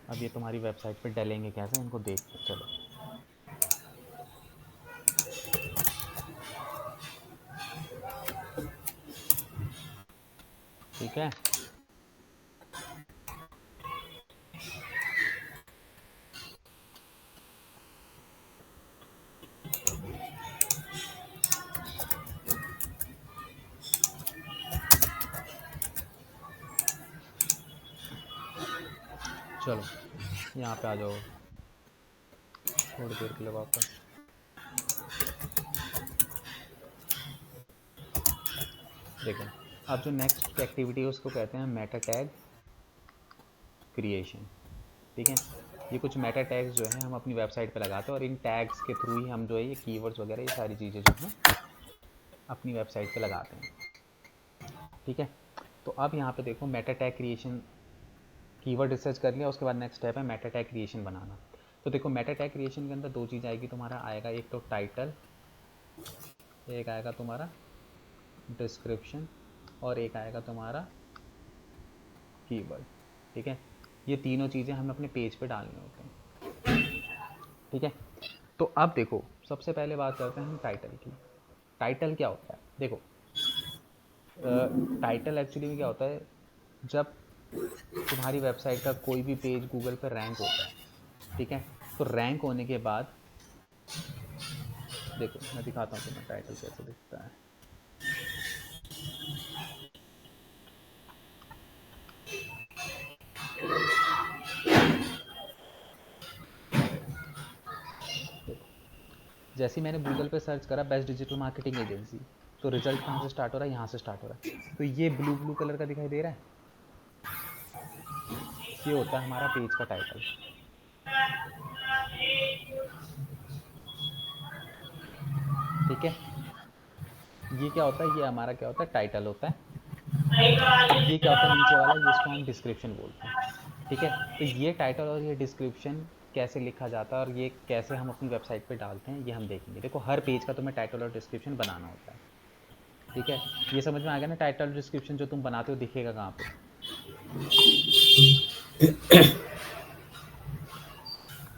[SPEAKER 2] अब ये तुम्हारी वेबसाइट पे डलेंगे कैसे, इनको देखते हैं। चलो ठीक है। चलो यहाँ पे आ जाओ थोड़ी देर के लिए वापस। देखो अब जो नेक्स्ट एक्टिविटी है उसको कहते हैं मेटा टैग क्रिएशन। ठीक है, ये कुछ मेटा टैग्स जो है हम अपनी वेबसाइट पे लगाते हैं और इन टैग्स के थ्रू ही हम जो है ये कीवर्ड्स वगैरह ये सारी चीज़ें जो हैं अपनी वेबसाइट पे लगाते हैं। ठीक है, तो अब यहाँ पे देखो Meta tag creation, keyword research कर लिया, उसके बाद नेक्स्ट स्टेप है मेटा टैग क्रिएशन बनाना। तो देखो मेटा टैग क्रिएशन के अंदर दो चीज़ आएगी, तुम्हारा आएगा एक तो टाइटल, एक आएगा तुम्हारा डिस्क्रिप्शन, और एक आएगा तुम्हारा कीवर्ड। ठीक है, ये तीनों चीज़ें हमें अपने पेज पे डालनी होती हैं। ठीक है, तो अब देखो सबसे पहले बात करते हैं हम टाइटल की। टाइटल क्या होता है, देखो टाइटल एक्चुअली में क्या होता है, जब तुम्हारी वेबसाइट का कोई भी पेज गूगल पर रैंक होता है, ठीक है, तो रैंक होने के बाद देखो मैं दिखाता हूँ तुम्हें टाइटल कैसे दिखता है। देखो जैसे ही मैंने गूगल पे सर्च करा बेस्ट डिजिटल मार्केटिंग एजेंसी, तो रिजल्ट कहाँ से स्टार्ट हो रहा है, यहाँ से स्टार्ट हो रहा है। तो ये ब्लू ब्लू कलर का दिखाई दे रहा है, ये होता है हमारा पेज का टाइटल। ठीक है, ये क्या होता है, ये हमारा क्या होता है टाइटल होता है। ये क्या होता है नीचे वाला, ये इसको हम डिस्क्रिप्शन बोलते हैं। ठीक है, तो ये टाइटल और ये डिस्क्रिप्शन कैसे लिखा जाता है और ये कैसे हम अपनी वेबसाइट पे डालते हैं ये हम देखेंगे। देखो हर पेज का तुम्हें टाइटल और डिस्क्रिप्शन बनाना होता है। ठीक है, ये समझ में आ गया ना, टाइटल डिस्क्रिप्शन जो तुम बनाते हो दिखेगा कहाँ पे।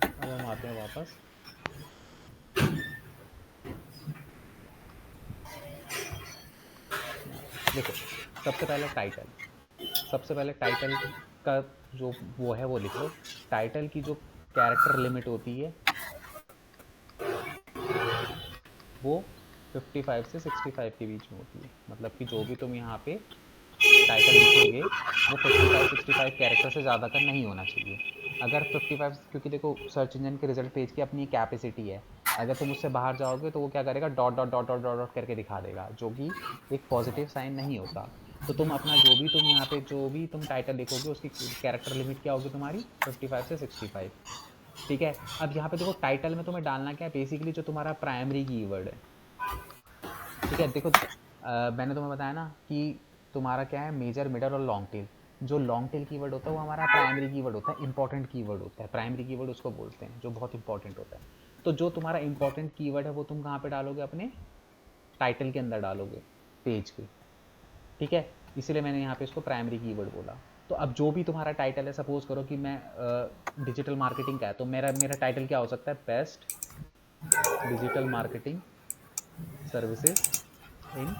[SPEAKER 2] अब हम आते हैं वापस। देखो सबसे पहले टाइटल का जो वो है वो लिख लो। टाइटल की जो कैरेक्टर लिमिट होती है वो 55 से 65 के बीच में होती है। मतलब कि जो भी तुम यहाँ पे टाइटल लिखोगे वो 55-65 कैरेक्टर से ज़्यादा का नहीं होना चाहिए। अगर 55, क्योंकि देखो सर्च इंजन के रिजल्ट पेज की अपनी कैपेसिटी है, अगर तुम उससे बाहर जाओगे तो वो क्या करेगा, dot dot dot dot dot dot करके दिखा देगा, जो कि एक पॉजिटिव साइन नहीं होता। तो तुम अपना जो भी तुम यहाँ पे जो भी तुम टाइटल लिखोगे उसकी कैरेक्टर लिमिट क्या होगी तुम्हारी 55 से 65। ठीक है, अब यहाँ पे देखो टाइटल में तुम्हें डालना क्या है, बेसिकली जो तुम्हारा प्राइमरी कीवर्ड है। ठीक है, देखो मैंने तुम्हें बताया ना कि तुम्हारा क्या है मेजर, मिडल और लॉन्ग टेल। जो लॉन्ग टेल कीवर्ड होता है वो हमारा प्राइमरी कीवर्ड होता है, इंपॉर्टेंट कीवर्ड होता है। प्राइमरी कीवर्ड उसको बोलते हैं जो बहुत इंपॉर्टेंट होता है। तो जो तुम्हारा इंपॉर्टेंट कीवर्ड है वो तुम कहाँ पे डालोगे, अपने टाइटल के अंदर डालोगे, पेज पे। ठीक है, इसीलिए मैंने यहाँ पे इसको प्राइमरी कीवर्ड बोला। तो अब जो भी तुम्हारा टाइटल है, सपोज करो कि मैं डिजिटल मार्केटिंग का है, तो मेरा टाइटल क्या हो सकता है, best digital marketing services in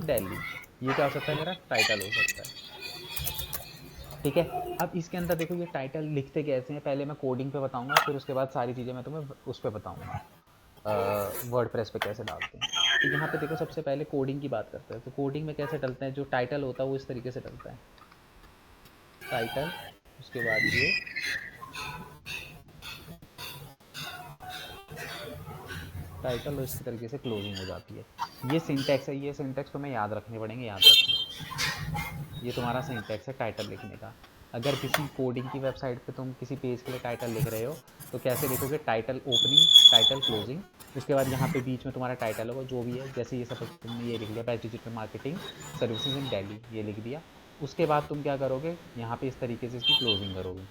[SPEAKER 2] Delhi. ये क्या हो सकता है, मेरा टाइटल हो सकता है। ठीक है, अब इसके अंदर देखो ये टाइटल लिखते कैसे हैं, पहले मैं कोडिंग पे बताऊंगा, फिर उसके बाद सारी चीज़ें मैं तुम्हें उस पर बताऊंगा वर्डप्रेस पे कैसे डालते हैं। तो यहाँ पे देखो सबसे पहले कोडिंग की बात करते हैं। तो कोडिंग में कैसे डलता है, जो टाइटल होता है वो इस तरीके से डलता है, टाइटल, उसके बाद ये टाइटल और इस तरीके से क्लोजिंग हो जाती है। ये सिंटैक्स है, ये सिंटैक्स तुम्हें याद रखने पड़ेंगे, याद रखना। ये तुम्हारा सिंटैक्स है टाइटल लिखने का। अगर किसी कोडिंग की वेबसाइट पे तुम किसी पेज के लिए टाइटल लिख रहे हो तो कैसे लिखोगे, टाइटल ओपनिंग, टाइटल क्लोजिंग, उसके बाद यहाँ पे बीच में तुम्हारा टाइटल होगा जो भी है। जैसे ये सपोज तुमने ये लिख लिया best digital marketing services in Delhi, ये लिख दिया। उसके बाद तुम क्या करोगे, यहाँ पे इस तरीके से इसकी क्लोजिंग करोगे।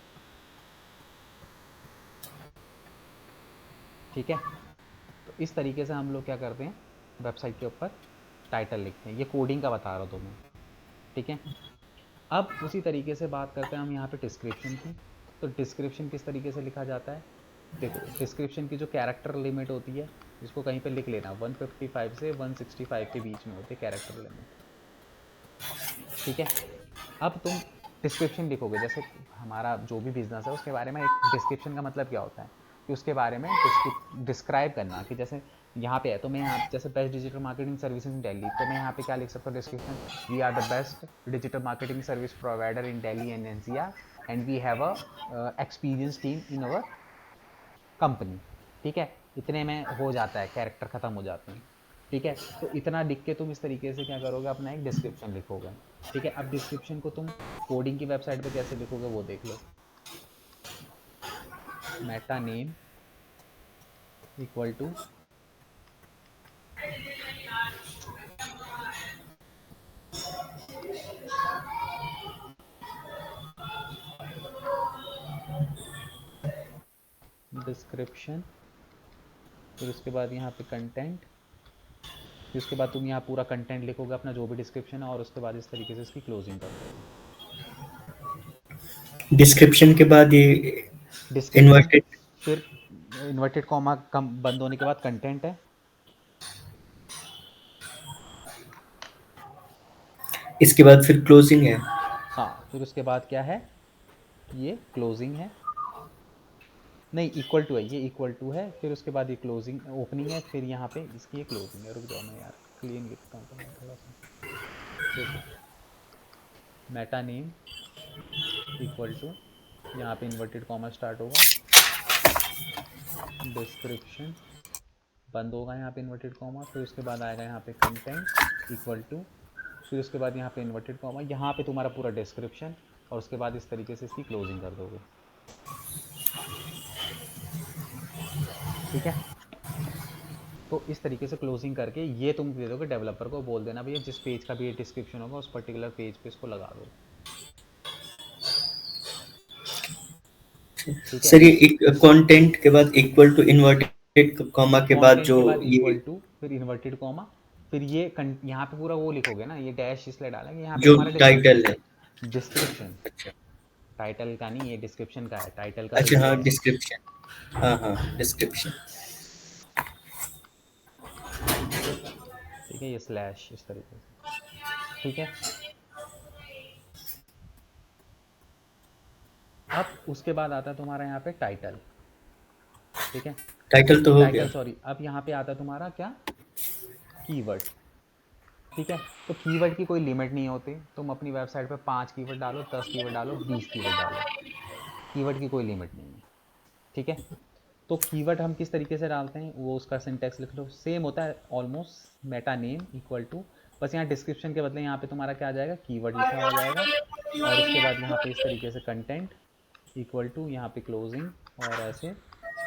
[SPEAKER 2] ठीक है, तो इस तरीके से हम लोग क्या करते हैं वेबसाइट के ऊपर टाइटल लिखते हैं। ये कोडिंग का बता रहा हूँ तुम्हें, ठीक है। अब उसी तरीके से बात करते हैं हम यहाँ पे डिस्क्रिप्शन की। तो डिस्क्रिप्शन किस तरीके से लिखा जाता है, देखो डिस्क्रिप्शन की जो कैरेक्टर लिमिट होती है, इसको कहीं पे लिख लेना, 155 से 165 के बीच में होती है कैरेक्टर लिमिट, ठीक है। अब तुम डिस्क्रिप्शन लिखोगे, जैसे हमारा जो भी बिजनेस है उसके बारे में एक डिस्क्रिप्शन का मतलब क्या होता है कि उसके बारे में डिस्क्राइब करना, कि जैसे यहाँ पे है तो मैं यहाँ जैसे best digital marketing services in Delhi, तो मैं यहाँ पे क्या लिख सकता हूँ description, we are the best digital marketing service provider in Delhi and NCR and we have a experience team in our company, ठीक है। इतने में हो जाता है, कैरेक्टर खत्म हो जाते हैं, ठीक है। तो इतना लिख के तुम इस तरीके से क्या करोगे, अपना एक डिस्क्रिप्शन लिखोगे, ठीक है। अब डिस्क्रिप्शन को तुम कोडिंग की वेबसाइट पे कैसे लिखोगे वो देख लो। Meta name equal to description, फिर उसके बाद यहाँ पे कंटेंट, फिर उसके बाद तुम यहाँ पूरा कंटेंट लिखोगे अपना जो भी डिस्क्रिप्शन है, और उसके बाद इस तरीके से इसकी क्लोजिंग कर दोगे।
[SPEAKER 1] डिस्क्रिप्शन के बाद ये
[SPEAKER 2] डिस्क्रिप्शन,
[SPEAKER 1] इन्वर्टेड,
[SPEAKER 2] फिर इन्वर्टेड कॉमा कम बंद होने के बाद कंटेंट है,
[SPEAKER 1] इसके बाद फिर क्लोजिंग है।
[SPEAKER 2] हाँ फिर उसके बाद क्या है, ये क्लोजिंग है, नहीं इक्वल टू है, ये इक्वल टू है, फिर उसके बाद ये क्लोजिंग ओपनिंग है, फिर यहाँ पे इसकी ये क्लोजिंग है। रुक जाओ मैं यार क्लीन लिखता हूँ तुम्हें थोड़ा सा, देखो मेटा नेम इक्वल टू, यहाँ पे इन्वर्टेड कॉमा स्टार्ट होगा, डिस्क्रिप्शन बंद होगा यहाँ पे इन्वर्टेड कॉमा, फिर उसके बाद आएगा यहाँ पे कंटेंट इक्वल टू, फिर उसके बाद यहाँ पे इन्वर्टेड कॉमा, यहाँ पे तुम्हारा पूरा डिस्क्रिप्शन, और उसके बाद इस तरीके से इसकी क्लोजिंग कर दोगे, ठीक है। तो इस तरीके से क्लोजिंग करके ये तुम दे दोगे डेवलपर को, बोल देना भैया जिस पेज का भी ये डिस्क्रिप्शन होगा उस पर्टिकुलर पेज पे इसको लगा दो, ठीक है।
[SPEAKER 1] सर ये कंटेंट के बाद इक्वल टू इन्वर्टेड कॉमा के बाद
[SPEAKER 2] कंटेंट
[SPEAKER 1] जो
[SPEAKER 2] के बाद इक्वल
[SPEAKER 1] ये
[SPEAKER 2] टू, फिर इन्वर्टेड कॉमा, फिर ये यहाँ पे पूरा वो लिखोगे ना, ये डैश इसलिए डालेंगे, यहाँ पे
[SPEAKER 1] जो
[SPEAKER 2] तुम्हारा
[SPEAKER 1] टाइटल है।
[SPEAKER 2] डिस्क्रिप्शन, डिस्क्रिप्शन
[SPEAKER 1] अच्छा
[SPEAKER 2] टाइटल का नहीं, ये डिस्क्रिप्शन का है, टाइटल का तो
[SPEAKER 1] अच्छा,
[SPEAKER 2] ये
[SPEAKER 1] हाँ
[SPEAKER 2] है,
[SPEAKER 1] डिस्क्रिप्शन, हाँ हाँ डिस्क्रिप्शन।
[SPEAKER 2] ठीक है, ये स्लैश इस तरीके से, ठीक है। अब उसके बाद आता है तुम्हारा यहाँ पे टाइटल, ठीक है।
[SPEAKER 1] टाइटल तो हो
[SPEAKER 2] टाइटल
[SPEAKER 1] गया।
[SPEAKER 2] सॉरी, अब यहाँ पे आता है तुम्हारा क्या, कीवर्ड, ठीक है। तो कीवर्ड की कोई लिमिट नहीं होती, तुम अपनी वेबसाइट पे 5 कीवर्ड डालो, 10 कीवर्ड डालो, 20 कीवर्ड डालो, कीवर्ड की कोई लिमिट नहीं है, ठीक है। तो कीवर्ड हम किस तरीके से डालते हैं वो उसका सिंटैक्स लिख लो, सेम होता है almost, meta name equal to, बस यहाँ डिस्क्रिप्शन के बदले यहाँ पे तुम्हारा क्या आ जाएगा, कीवर्ड लिखा हो जाएगा, और उसके बाद यहाँ पे इस तरीके से कंटेंट इक्वल टू, यहाँ पे क्लोजिंग, और ऐसे,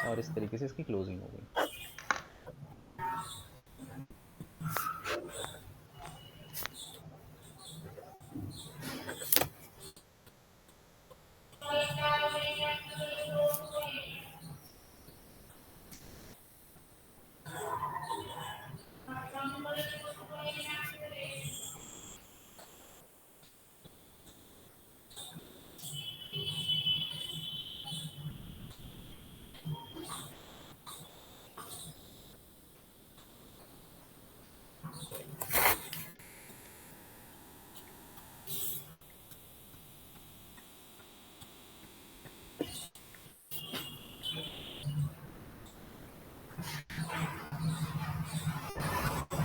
[SPEAKER 2] और इस तरीके से इसकी क्लोजिंग हो गई।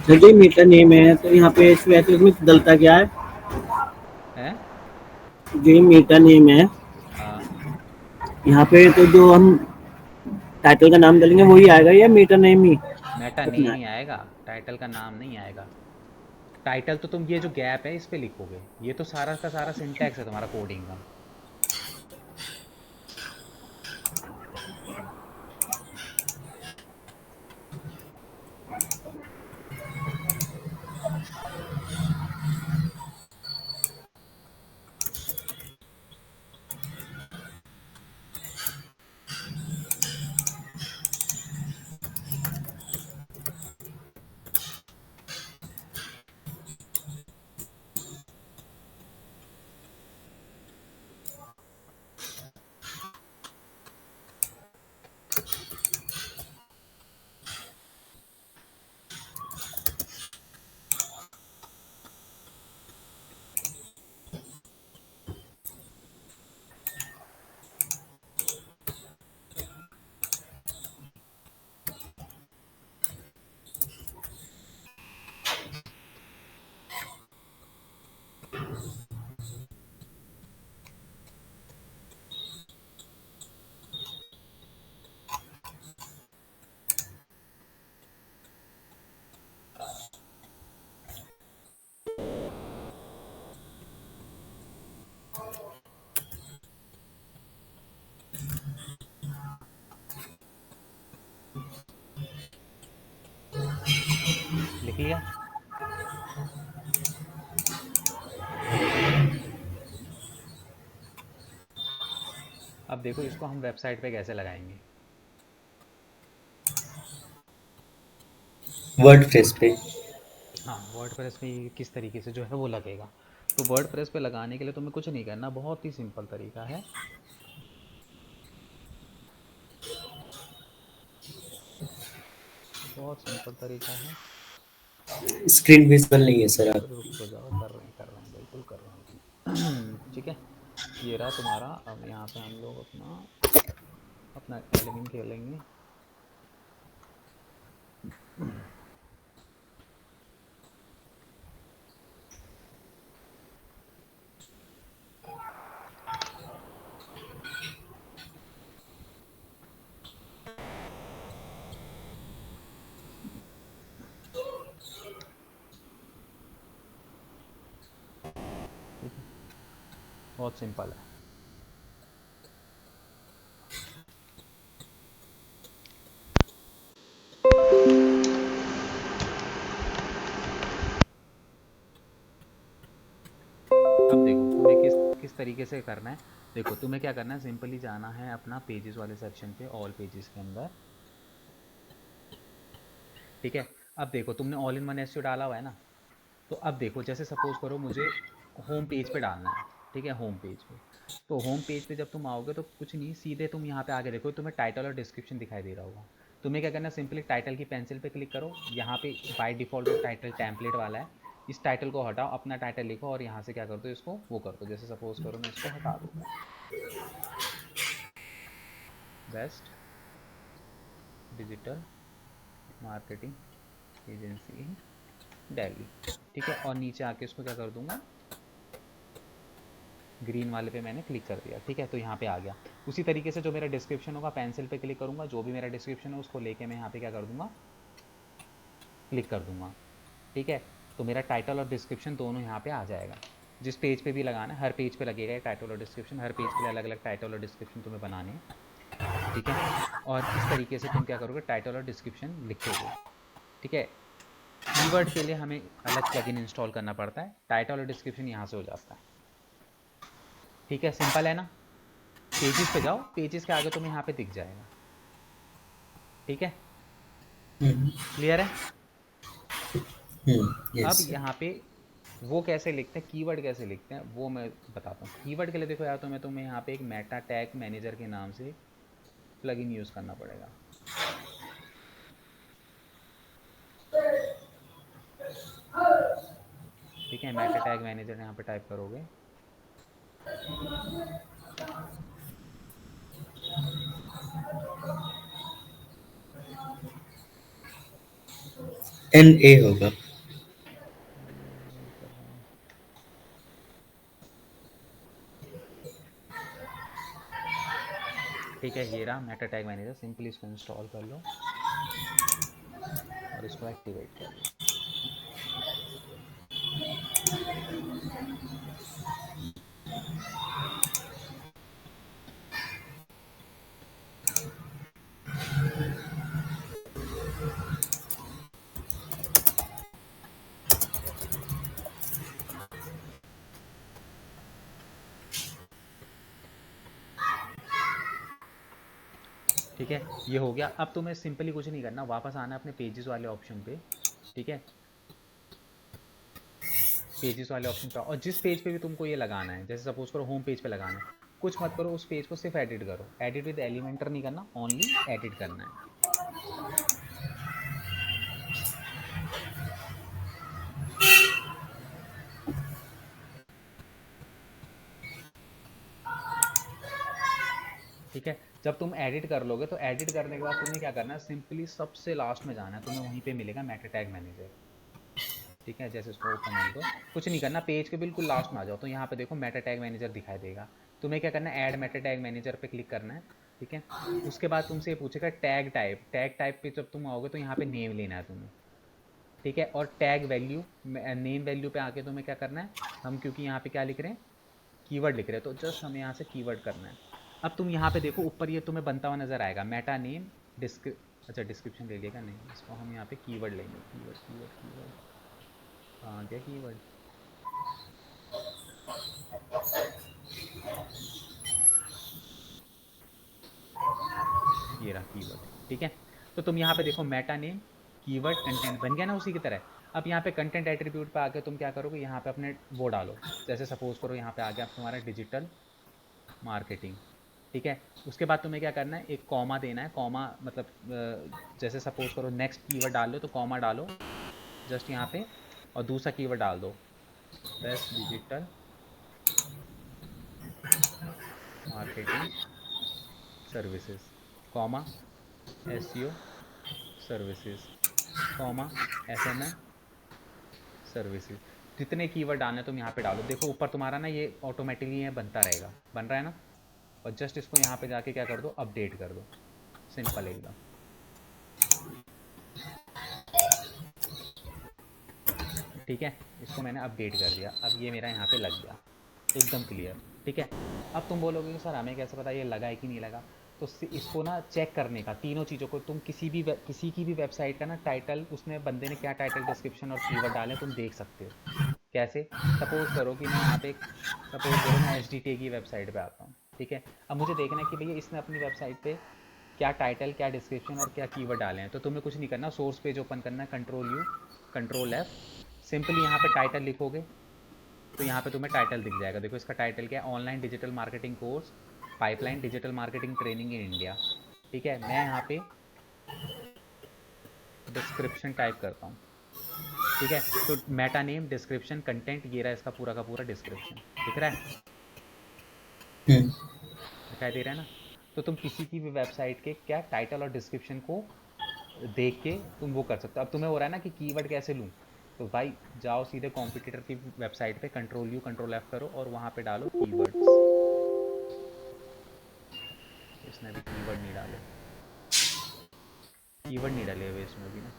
[SPEAKER 3] सर जी मीटर नेम है तो यहाँ पे वैसे इसमें डलता क्या है,
[SPEAKER 2] हैं,
[SPEAKER 3] जो ये मीटर नेम है
[SPEAKER 2] हाँ
[SPEAKER 3] यहाँ पे तो जो हम टाइटल का नाम डालेंगे वही आएगा या मीटर नेम ही
[SPEAKER 2] मेटा
[SPEAKER 3] अपना
[SPEAKER 2] नेम ही
[SPEAKER 3] है?
[SPEAKER 2] आएगा, टाइटल का नाम नहीं आएगा। टाइटल तो तुम ये जो गैप है इस पे लिखोगे, ये तो सारा का सारा सिंटैक्स है तुम्हारा कोडिंग का। लिया? अब देखो इसको हम वेबसाइट पे कैसे लगाएंगे।
[SPEAKER 1] वर्डप्रेस पे।
[SPEAKER 2] हाँ, वर्डप्रेस पे किस तरीके से जो है वो लगेगा। तो वर्डप्रेस पे लगाने के लिए तुम्हें कुछ नहीं करना, बहुत ही सिंपल तरीका है। बहुत सिंपल तरीका है।
[SPEAKER 1] स्क्रीन विजिबल नहीं है सर आप।
[SPEAKER 2] रुक तो जाओ, कर रहे हैं, बिल्कुल कर रहे हैं। ठीक है, ये रहा तुम्हारा। अब यहाँ पे हम लोग अपना अपना एडमिन खेलेंगे। ठीक है, बहुत सिंपल है। अब देखो तुम्हें किस किस तरीके से करना है। देखो तुम्हें क्या करना है, सिंपली जाना है अपना पेजेस वाले सेक्शन पे, ऑल पेजेस के अंदर। ठीक है, अब देखो तुमने ऑल इन वन एसईओ डाला हुआ है ना। तो अब देखो जैसे सपोज करो मुझे होम पेज पे डालना है। ठीक है, होम पेज पे। तो होम पेज पे जब तुम आओगे तो कुछ नहीं, सीधे तुम यहाँ पे आगे देखो, तुम्हें टाइटल और डिस्क्रिप्शन दिखाई दे रहा होगा। तुम्हें क्या करना है, सिंपली टाइटल की पेंसिल पे क्लिक करो। यहाँ पे बाय डिफॉल्ट जो टाइटल टेम्पलेट वाला है, इस टाइटल को हटाओ, अपना टाइटल लिखो और यहाँ से क्या कर दो, इसको वो कर दो। जैसे सपोज करो मैं इसको हटा दूँ, बेस्ट डिजिटल मार्केटिंग एजेंसी इन दिल्ली। ठीक है, और नीचे आके इसको क्या कर दूंगा, ग्रीन वाले पे मैंने क्लिक कर दिया। ठीक है, तो यहाँ पे आ गया। उसी तरीके से जो मेरा डिस्क्रिप्शन होगा, पेंसिल पे क्लिक करूंगा, जो भी मेरा डिस्क्रिप्शन है उसको लेके मैं यहाँ पे क्या कर दूंगा, क्लिक कर दूंगा। ठीक है, तो मेरा टाइटल और डिस्क्रिप्शन दोनों यहाँ पे आ जाएगा। जिस पेज पे भी लगाना है, हर पेज पे लगेगा टाइटल और डिस्क्रिप्शन। हर पेज के लिए अलग अलग टाइटल और डिस्क्रिप्शन तुम्हें बनाने हैं। ठीक है, और इस तरीके से तुम क्या करोगे, टाइटल और डिस्क्रिप्शन लिखोगे। ठीक है, कीवर्ड के लिए हमें अलग प्लगइन इंस्टॉल करना पड़ता है, टाइटल और डिस्क्रिप्शन यहाँ से हो जाता है। ठीक है, सिंपल है ना। पेजेस पे जाओ, पेजेस के आगे तुम्हें यहाँ पे दिख जाएगा। ठीक है, क्लियर है। अब
[SPEAKER 1] यस।
[SPEAKER 2] यहाँ पे वो कैसे लिखते हैं, कीवर्ड कैसे लिखते हैं वो मैं बताता हूँ। कीवर्ड के लिए देखो यार, तुम्हें यहाँ पे एक मेटा टैग मैनेजर के नाम से प्लगइन यूज़ करना पड़ेगा। ठीक है, मेटा टैग मैनेजर यहाँ पे टाइप करोगे।
[SPEAKER 1] NA होगा।
[SPEAKER 2] कर रहा हूँ। ठीक है, ये रहा मेटा टैग मैनेजर। सिंपली इसको इंस्टॉल कर लो और इसको एक्टिवेट कर लो। ठीक है, ये हो गया। अब तुम्हें सिंपली कुछ नहीं करना, वापस आना अपने पेजेस वाले ऑप्शन पे। ठीक है, पेजेस वाले ऑप्शन पे, और जिस पेज पे भी तुमको ये लगाना है, जैसे सपोज करो होम पेज पे लगाना है, कुछ मत करो, उस पेज को सिर्फ एडिट करो। एडिट विद एलिमेंटर नहीं करना, ओनली एडिट करना है। ठीक है, जब तुम एडिट कर लोगे तो एडिट करने के बाद तुम्हें क्या करना है, सिंपली सबसे लास्ट में जाना है, तुम्हें वहीं पे मिलेगा मेटा टैग मैनेजर। ठीक है, जैसे इसको ओपन होने दो, कुछ नहीं करना, पेज के बिल्कुल लास्ट में आ जाओ तो यहाँ पे देखो मेटा टैग मैनेजर दिखाई देगा। तुम्हें क्या करना है, ऐड मेटा टैग मैनेजर पे क्लिक करना है। ठीक है, उसके बाद तुमसे ये पूछेगा टैग टाइप। टैग टाइप पे जब तुम आओगे तो यहाँ पे नेम लेना है तुम्हें। ठीक है, और टैग वैल्यू, नेम वैल्यू पे आके तुम्हें क्या करना है, हम क्योंकि यहाँ पे क्या लिख रहे हैं, कीवर्ड लिख रहे हैं, तो जस्ट हमें यहाँ से कीवर्ड करना है। अब तुम यहाँ पे देखो ऊपर ये तुम्हें बनता हुआ नजर आएगा, मेटा नेम अच्छा डिस्क्रिप्शन ले लेगा नहीं, इसको हम यहाँ पे कीवर्ड लेंगे। कीवर्ड कीवर्ड कीवर्ड आ गया कीवर्ड। ये रहा कीवर्ड, ठीक है। तो तुम यहाँ पे देखो मेटा नेम कीवर्ड कंटेंट बन गया ना उसी की तरह। अब यहाँ पे कंटेंट एट्रीब्यूट पे आके तुम क्या करोगे, यहाँ पे अपने वो डालो। जैसे सपोज करो यहाँ पे आ गया तुम्हारा डिजिटल मार्केटिंग, ठीक है। उसके बाद तुम्हें क्या करना है, एक कॉमा देना है। कॉमा मतलब जैसे सपोज करो नेक्स्ट कीवर्ड डाल लो तो कॉमा डालो जस्ट यहाँ पे, और दूसरा कीवर्ड डाल दो best digital marketing services, comma SEO services, comma SMM services. जितने कीवर्ड डालने तुम यहाँ पे डालो। देखो ऊपर तुम्हारा ना ये ऑटोमेटिकली ये बनता रहेगा, बन रहा है ना। और जस्ट इसको यहाँ पे जाके क्या कर दो, अपडेट कर दो, सिंपल एकदम। ठीक है, इसको मैंने अपडेट कर दिया, अब ये मेरा यहाँ पे लग गया एकदम क्लियर, ठीक है। अब तुम बोलोगे कि सर हमें कैसे पता ये लगा है कि नहीं लगा। तो इसको ना चेक करने का, तीनों चीज़ों को तुम किसी की भी वेबसाइट का ना टाइटल, उसमें बंदे ने क्या टाइटल डिस्क्रिप्शन और कीवर्ड डाले तुम देख सकते हो। कैसे, सपोज करो कि मैं यहाँ पे सपोज करो मैं HDTA की वेबसाइट पे आता हूँ, ठीक है। अब मुझे देखना है कि भैया इसने अपनी वेबसाइट पे क्या टाइटल, क्या डिस्क्रिप्शन और क्या कीवर्ड डाले हैं। तो तुम्हें कुछ नहीं करना, सोर्स पेज ओपन करना है, Ctrl+U Ctrl+F, सिंपली यहाँ पे टाइटल लिखोगे तो यहाँ पे तुम्हें टाइटल दिख जाएगा। देखो इसका टाइटल क्या है, online digital marketing course pipeline digital marketing training in India, ठीक है। मैं यहाँ पे डिस्क्रिप्शन टाइप करता हूँ, ठीक है। तो मेटा नेम डिस्क्रिप्शन कंटेंट, ये रहा इसका पूरा का पूरा डिस्क्रिप्शन, दिख रहा है, दिखाई दे रहा है ना। तो तुम किसी की भी वेबसाइट के क्या टाइटल और डिस्क्रिप्शन को देख के तुम वो कर सकते हो। अब तुम्हें हो रहा है ना कि कीवर्ड कैसे लूँ, तो भाई जाओ सीधे कॉम्पिटिटर की वेबसाइट पे Ctrl+U Ctrl+F करो और वहाँ पे डालो कीवर्ड्स। इसने अभी कीवर्ड नहीं डाले, कीवर्ड नहीं डाले हुए इसमें भी ना,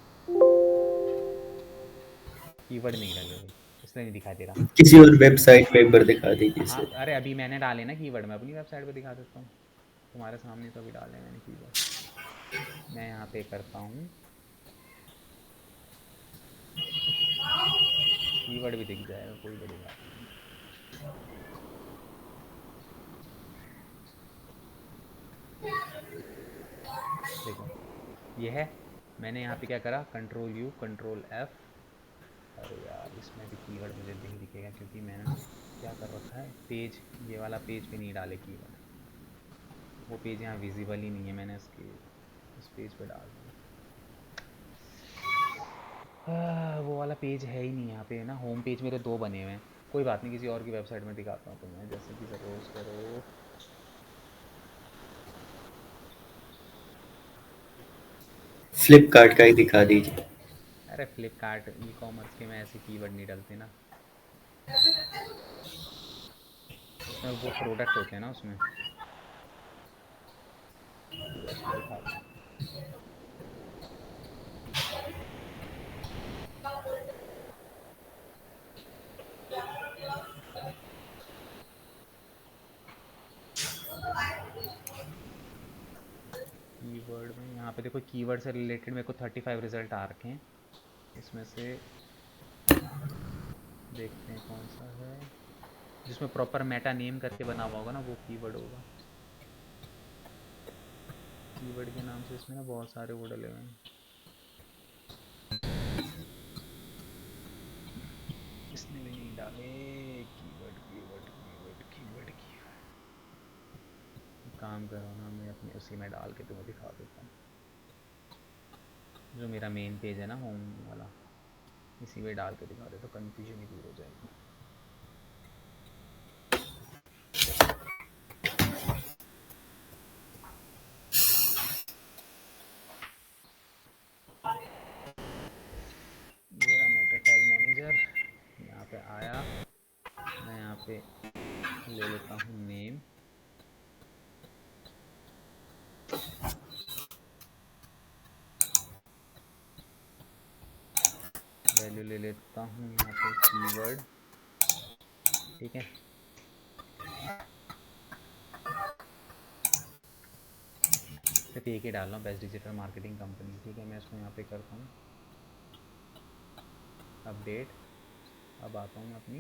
[SPEAKER 2] कीवर्ड नहीं डाले हुए, इसलिए नहीं दिखाई दे रहा।
[SPEAKER 1] किसी और वेबसाइट पे एक बार दिखा दीजिए
[SPEAKER 2] हाँ
[SPEAKER 1] सर।
[SPEAKER 2] अरे अभी मैंने डाले ना कीवर्ड, मैं अपनी वेबसाइट पे दिखा देता हूँ तुम्हारे सामने, तो अभी डाले मैंने कीवर्ड। मैं यहाँ पे करता हूँ, कीवर्ड भी दिख जाएगा, कोई बड़ी बात नहीं। देखो ये है, मैंने यहाँ पे क्या करा, Ctrl+U Ctrl+F। अरे यार इसमें भी कीवर्ड मुझे नहीं दिखेगा क्योंकि मैंने ना क्या कर रखा है, पेज ये वाला पेज पे नहीं डाले कीवर्ड, वो पेज यहाँ विजिबल ही नहीं है, मैंने इसके इस पेज पे डाल दिया। वो वाला पेज है ही नहीं यहाँ पे ना, होम पेज मेरे दो बने हुए हैं। कोई बात नहीं, किसी और की वेबसाइट में दिखाता हूँ तुम्हें। जैसे कि सपोज करो
[SPEAKER 1] फ्लिपकार्ट का ही दिखा दीजिए।
[SPEAKER 2] अरे फ्लिपकार्ट ई कॉमर्स के में ऐसे कीवर्ड नहीं डलते ना, उसमें वो प्रोडक्ट होते हैं ना उसमें। मैं दिखाता हूँ, कीवर्ड में यहाँ पे देखो, कीवर्ड से रिलेटेड मेरे को 35 रिजल्ट आ रखे हैं। इसमें से देखते हैं कौन सा है जिसमें प्रॉपर मेटा नेम करके बना हुआ होगा ना, वो कीवर्ड होगा। कीवर्ड के नाम से इसमें ना बहुत सारे वो डले हुए हैं, इसने भी नहीं डाले। Keyword keyword keyword keyword keyword, काम करो ना, मैं अपने उसी में डाल के तुम्हें दिखा देता हूँ। जो मेरा मेन पेज है ना होम वाला, इसी में डाल के दिखा दे तो कंफ्यूजन ही दूर हो जाएगी। मेरा मेटा टैग मैनेजर यहाँ पे आया, मैं यहाँ पे ले लेता हूँ नेम, वैल्यू ले लेता हूँ यहाँ पे कीवर्ड, ठीक है। सिर्फ एक ही डाल रहा हूँ, बेस्ट डिजिटल मार्केटिंग कंपनी, ठीक है। मैं इसको यहाँ पे करता हूँ अपडेट, अब आता हूँ मैं अपनी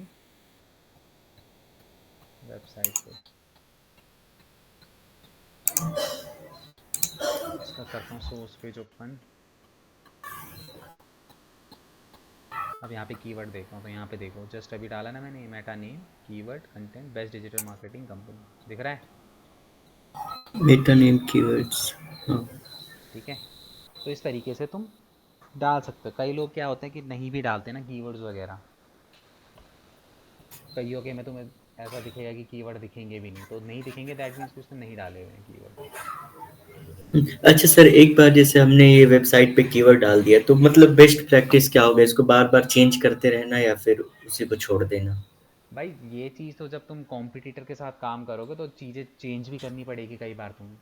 [SPEAKER 2] वेबसाइट पे, इसका करता हूँ सोर्स पेज ओपन। अब यहाँ पे कीवर्ड देखता हूँ, तो यहाँ पे देखो जस्ट अभी डाला ना मैंने, Meta name keyword content best digital marketing company, दिख रहा है?
[SPEAKER 1] मेटा नेम कीवर्ड्स, हाँ।
[SPEAKER 2] ठीक है, तो इस तरीके से तुम डाल सकते हो। कई लोग क्या होता है कि नहीं भी डालते ना कीवर्ड्स वगैरह, कईयों के में तुम्हें ऐसा दिखेगा कि कीवर्ड दिखेंगे भी नहीं, तो नहीं दिखेंगे दैट मीन्स कि उसने नहीं डाले हुए हैं कीवर्ड।
[SPEAKER 1] अच्छा सर, एक बार जैसे हमने ये वेबसाइट पे कीवर्ड डाल दिया तो मतलब बेस्ट प्रैक्टिस क्या होगा? इसको बार बार चेंज करते रहना या फिर उसी को छोड़ देना?
[SPEAKER 2] भाई ये चीज़ तो जब तुम कॉम्पिटिटर के साथ काम करोगे तो चीज़ें चेंज भी करनी पड़ेगी कई बार तुम्हें।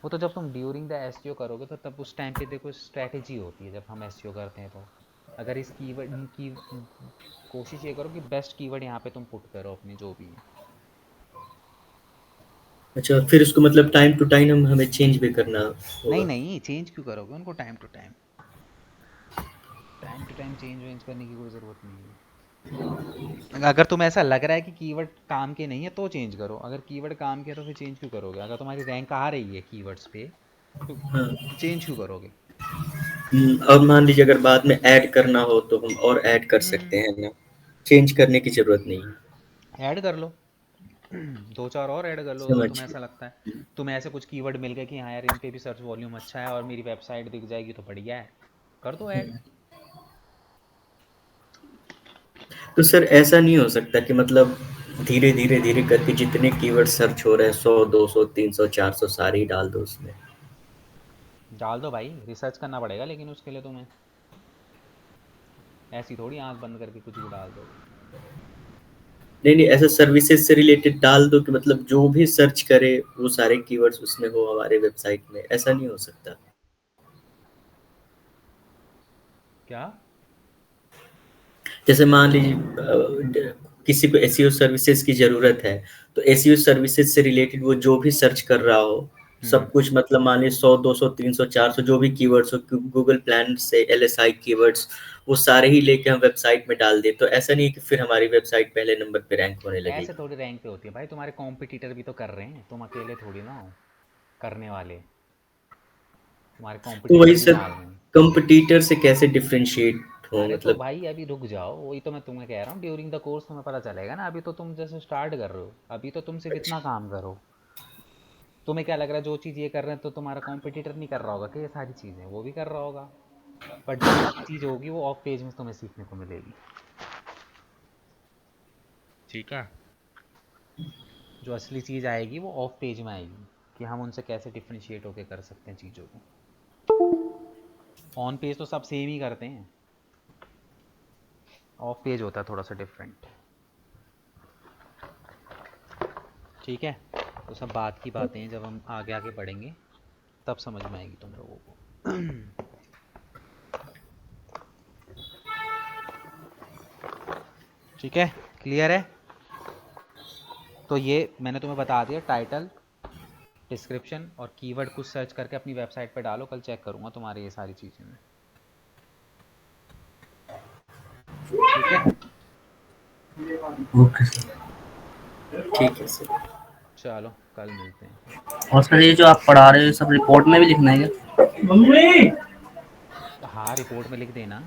[SPEAKER 2] वो तो जब तुम ड्यूरिंग द एसईओ करोगे तो तब उस टाइम पे देखो स्ट्रैटेजी होती है जब हम एसईओ करते हैं। तो अगर इस कीवर्ड की कोशिश ये करो कि बेस्ट कीवर्ड यहाँ पे तुम पुट करो अपने जो भी है।
[SPEAKER 1] अच्छा, फिर उसको मतलब टाइम टू टाइम हमें चेंज भी करना
[SPEAKER 2] नहीं
[SPEAKER 1] होगा?
[SPEAKER 2] नहीं, चेंज क्यों करोगे उनको time to time? Time to time change वेंज करने की कोई ज़रूरत नहीं है। अगर तुम्हें ऐसा लग रहा है कि कीवर्ड काम के नहीं है तो चेंज करो, अगर कीवर्ड काम के है तो फिर चेंज क्यों करोगे? अगर तुम्हारी रैंक आ रही है कीवर्ड्स पे तो
[SPEAKER 1] हाँ।
[SPEAKER 2] चेंज क्यों करोगे?
[SPEAKER 1] और मान लीजिए अगर बाद में ऐड करना हो तो हम और ऐड कर सकते हैं ना, चेंज करने की जरूरत नहीं है।
[SPEAKER 2] ऐड कर लो, दो चार और ऐड कर लो अगर
[SPEAKER 1] समझ
[SPEAKER 2] तुम्हें ऐसा
[SPEAKER 1] गए।
[SPEAKER 2] लगता है। तुम्हें ऐसे कुछ कीवर्ड मिल गए कि हाँ यार इन पे भी सर्च वॉल्यूम अच्छा है और मेरी वेबसाइट दिख जाएगी तो बढ़िया है, कर दो ऐड।
[SPEAKER 1] तो सर ऐसा नहीं हो सकता कि मतलब धीरे धीरे धीरे करके जितने कीवर्ड सर्च हो रहे हैं 100 200 300 400 सारे ही डाल दो उसमें?
[SPEAKER 2] डाल दो भाई, रिसर्च करना पड़ेगा लेकिन उसके लिए तुम्हें ऐसी थोड़ी आंख बंद करके कुछ भी डाल दोगे।
[SPEAKER 1] नहीं नहीं, ऐसा सर्विसेज से रिलेटेड डाल दो कि मतलब जो भी सर्च करे वो सारे कीवर्ड्स उसमें हो हमारे वेबसाइट में, ऐसा नहीं हो सकता?
[SPEAKER 2] क्या?
[SPEAKER 1] जैसे मान लीजिए किसी को एसईओ सर्विसेज की जरूरत है, तो एसईओ सर्विसेज से रिलेटेड वो जो भी सर्च कर रहा हो सब कुछ, मतलब मान लीजिए 100 200 300 400 जो भी कीवर्ड्स हो, गूगल प्लान से एलएसआई कीवर्ड्स वो सारे ही लेके हम वेबसाइट में डाल दे, तो ऐसा नहीं कि फिर हमारी वेबसाइट पहले नंबर पे रैंक होने
[SPEAKER 2] ऐसे
[SPEAKER 1] लगेगी?
[SPEAKER 2] थोड़ी रैंक पे होती है भाई, तुम्हारे कॉम्पिटिटर भी तो कर रहे हैं, तुम अकेले थोड़ी ना हो करने वाले, तुम्हारे
[SPEAKER 1] तो
[SPEAKER 2] कॉम्पिटिटर
[SPEAKER 1] वही
[SPEAKER 2] भी
[SPEAKER 1] सर,
[SPEAKER 2] डाल रहे हैं।
[SPEAKER 1] कंपटीटर से कैसे डिफरेंशिएट हो
[SPEAKER 2] अरे तो
[SPEAKER 1] मतलब?
[SPEAKER 2] भाई अभी रुक जाओ, वही तो मैं तुम्हें कह रहा हूँ, ड्यूरिंग द कोर्स तुम्हें पता चलेगा ना। अभी तो तुम जैसे स्टार्ट कर रहे हो, अभी तो तुम सिर्फ इतना काम करो। तुम्हें क्या लग रहा है जो चीज़ ये कर रहे हैं तो तुम्हारा कॉम्पिटिटर नहीं कर रहा होगा कि ये सारी चीज़ें वो भी कर रहा होगा? बट जो असली चीज़ होगी वो ऑफ पेज में तुम्हें सीखने को मिलेगी। ठीक है, जो असली चीज़ आएगी वो ऑफ पेज में आएगी कि हम उनसे कैसे डिफ्रेंशिएट होके कर सकते हैं चीज़ों को। ऑन पेज तो सब सेम ही करते हैं, ऑफ पेज होता है थोड़ा सा डिफरेंट। ठीक है, तो सब बात की बातें हैं, जब हम आगे आगे बढ़ेंगे तब समझ में आएगी तुम लोगों को। ठीक है, क्लियर है? तो ये मैंने तुम्हें बता दिया, टाइटल डिस्क्रिप्शन और कीवर्ड कुछ सर्च करके अपनी वेबसाइट पे डालो, कल चेक करूँगा तुम्हारी ये सारी चीज़ें मैं। ठीक है,
[SPEAKER 4] ओके सर।
[SPEAKER 1] ठीक है सर।
[SPEAKER 2] चलो कल मिलते हैं फिर।
[SPEAKER 4] और सर ये जो आप पढ़ा रहे हो सब रिपोर्ट में भी लिखना है क्या?
[SPEAKER 2] हाँ रिपोर्ट में लिख देना।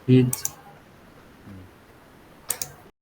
[SPEAKER 4] ठीक।